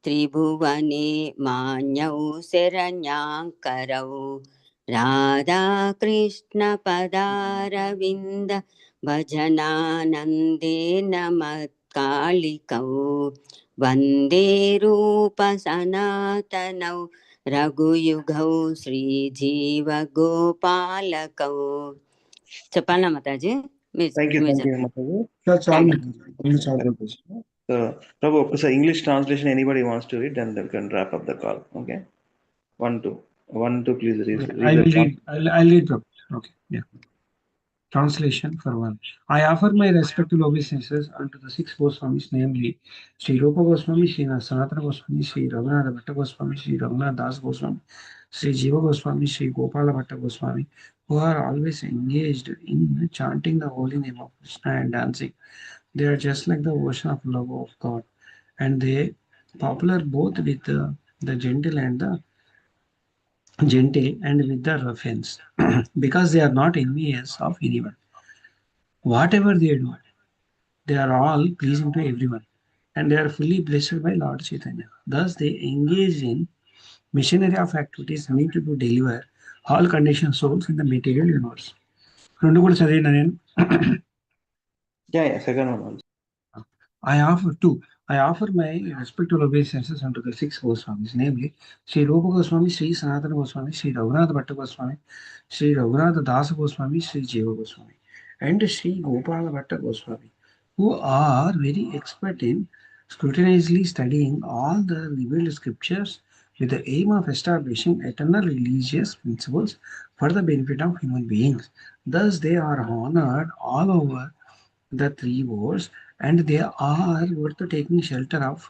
త్రిభువనే మాన్యౌ శరణ్యాంకరౌ రాధాకృష్ణ పదారవింద భజనానందేన మత్కాళికౌ వందే రూప సనాతనౌ రఘుయుగౌ శ్రీజీవగోపాలకౌ. చెప్పాలా Mataji? Thank you, Mataji. So, Prabhu, so English translation, anybody wants to read, then they can wrap up the call. Okay, 1, 2, 1, 2, please read. I will read. I'll read. Okay, yeah. Translation for one. I offer my respectful obeisances unto the six Goswamis, namely Sri Rupa Goswami, Sri Sanatana Goswami, Sri Raghunath Bhatta Goswami, Sri Raghunath Das Goswami, Sri Jiva Goswami, Sri Gopala Bhatta Goswami, who are always engaged in chanting the holy name of Krishna and dancing. They are just like the ocean of love of God, and they popular both with the gentle and with the ruffians, because they are not envious of anyone. Whatever they do, they are all pleasing to everyone, and they are fully blessed by Lord Chaitanya. Thus, they engage in missionary of activities meant to deliver all conditioned souls in the material universe. రెండు కూడా చదివిన నేను Yeah, second one also. I offer my respectful obeisances unto the six Goswamis, namely Sri Rupa Goswami, Sri Sanatana Goswami, Sri Raghunath Bhatta Goswami, Sri Raghunath Das Goswami, Sri Jiva Goswami, and Sri Gopala Bhatta Goswami, who are very expert in scrutinizingly studying all the revealed scriptures with the aim of establishing eternal religious principles for the benefit of human beings. Thus, they are honored all over the three worlds, and they are worth taking shelter of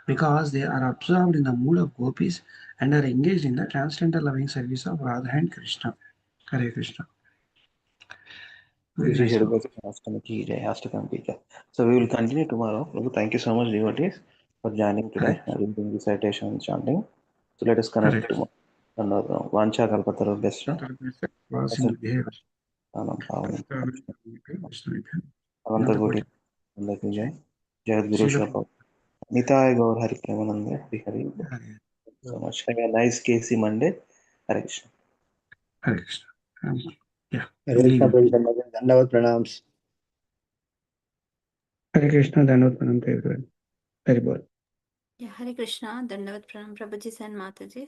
because they are absorbed in the mood of gopis and are engaged in the transcendental loving service of Radha and Krishna. Hare Krishna. Very nice. So we will continue tomorrow. Thank you so much, devotees, for joining today in the recitation and chanting. So let us connect tomorrow. Vancha kalpataru best. Avanta Goti. Jai. Jai Guru Shapa. Nitai Gaur Hari Premanande. Hari. So much. Have a nice KC Monday. Hare Krishna. Hare Krishna. Yeah. Hare Krishna, Dandavat Pranams. Hare Krishna, Dandavat Pranam to everyone. Very well. Yeah, Hare Krishna, Dandavat Pranam, Prabhuji and Mataji.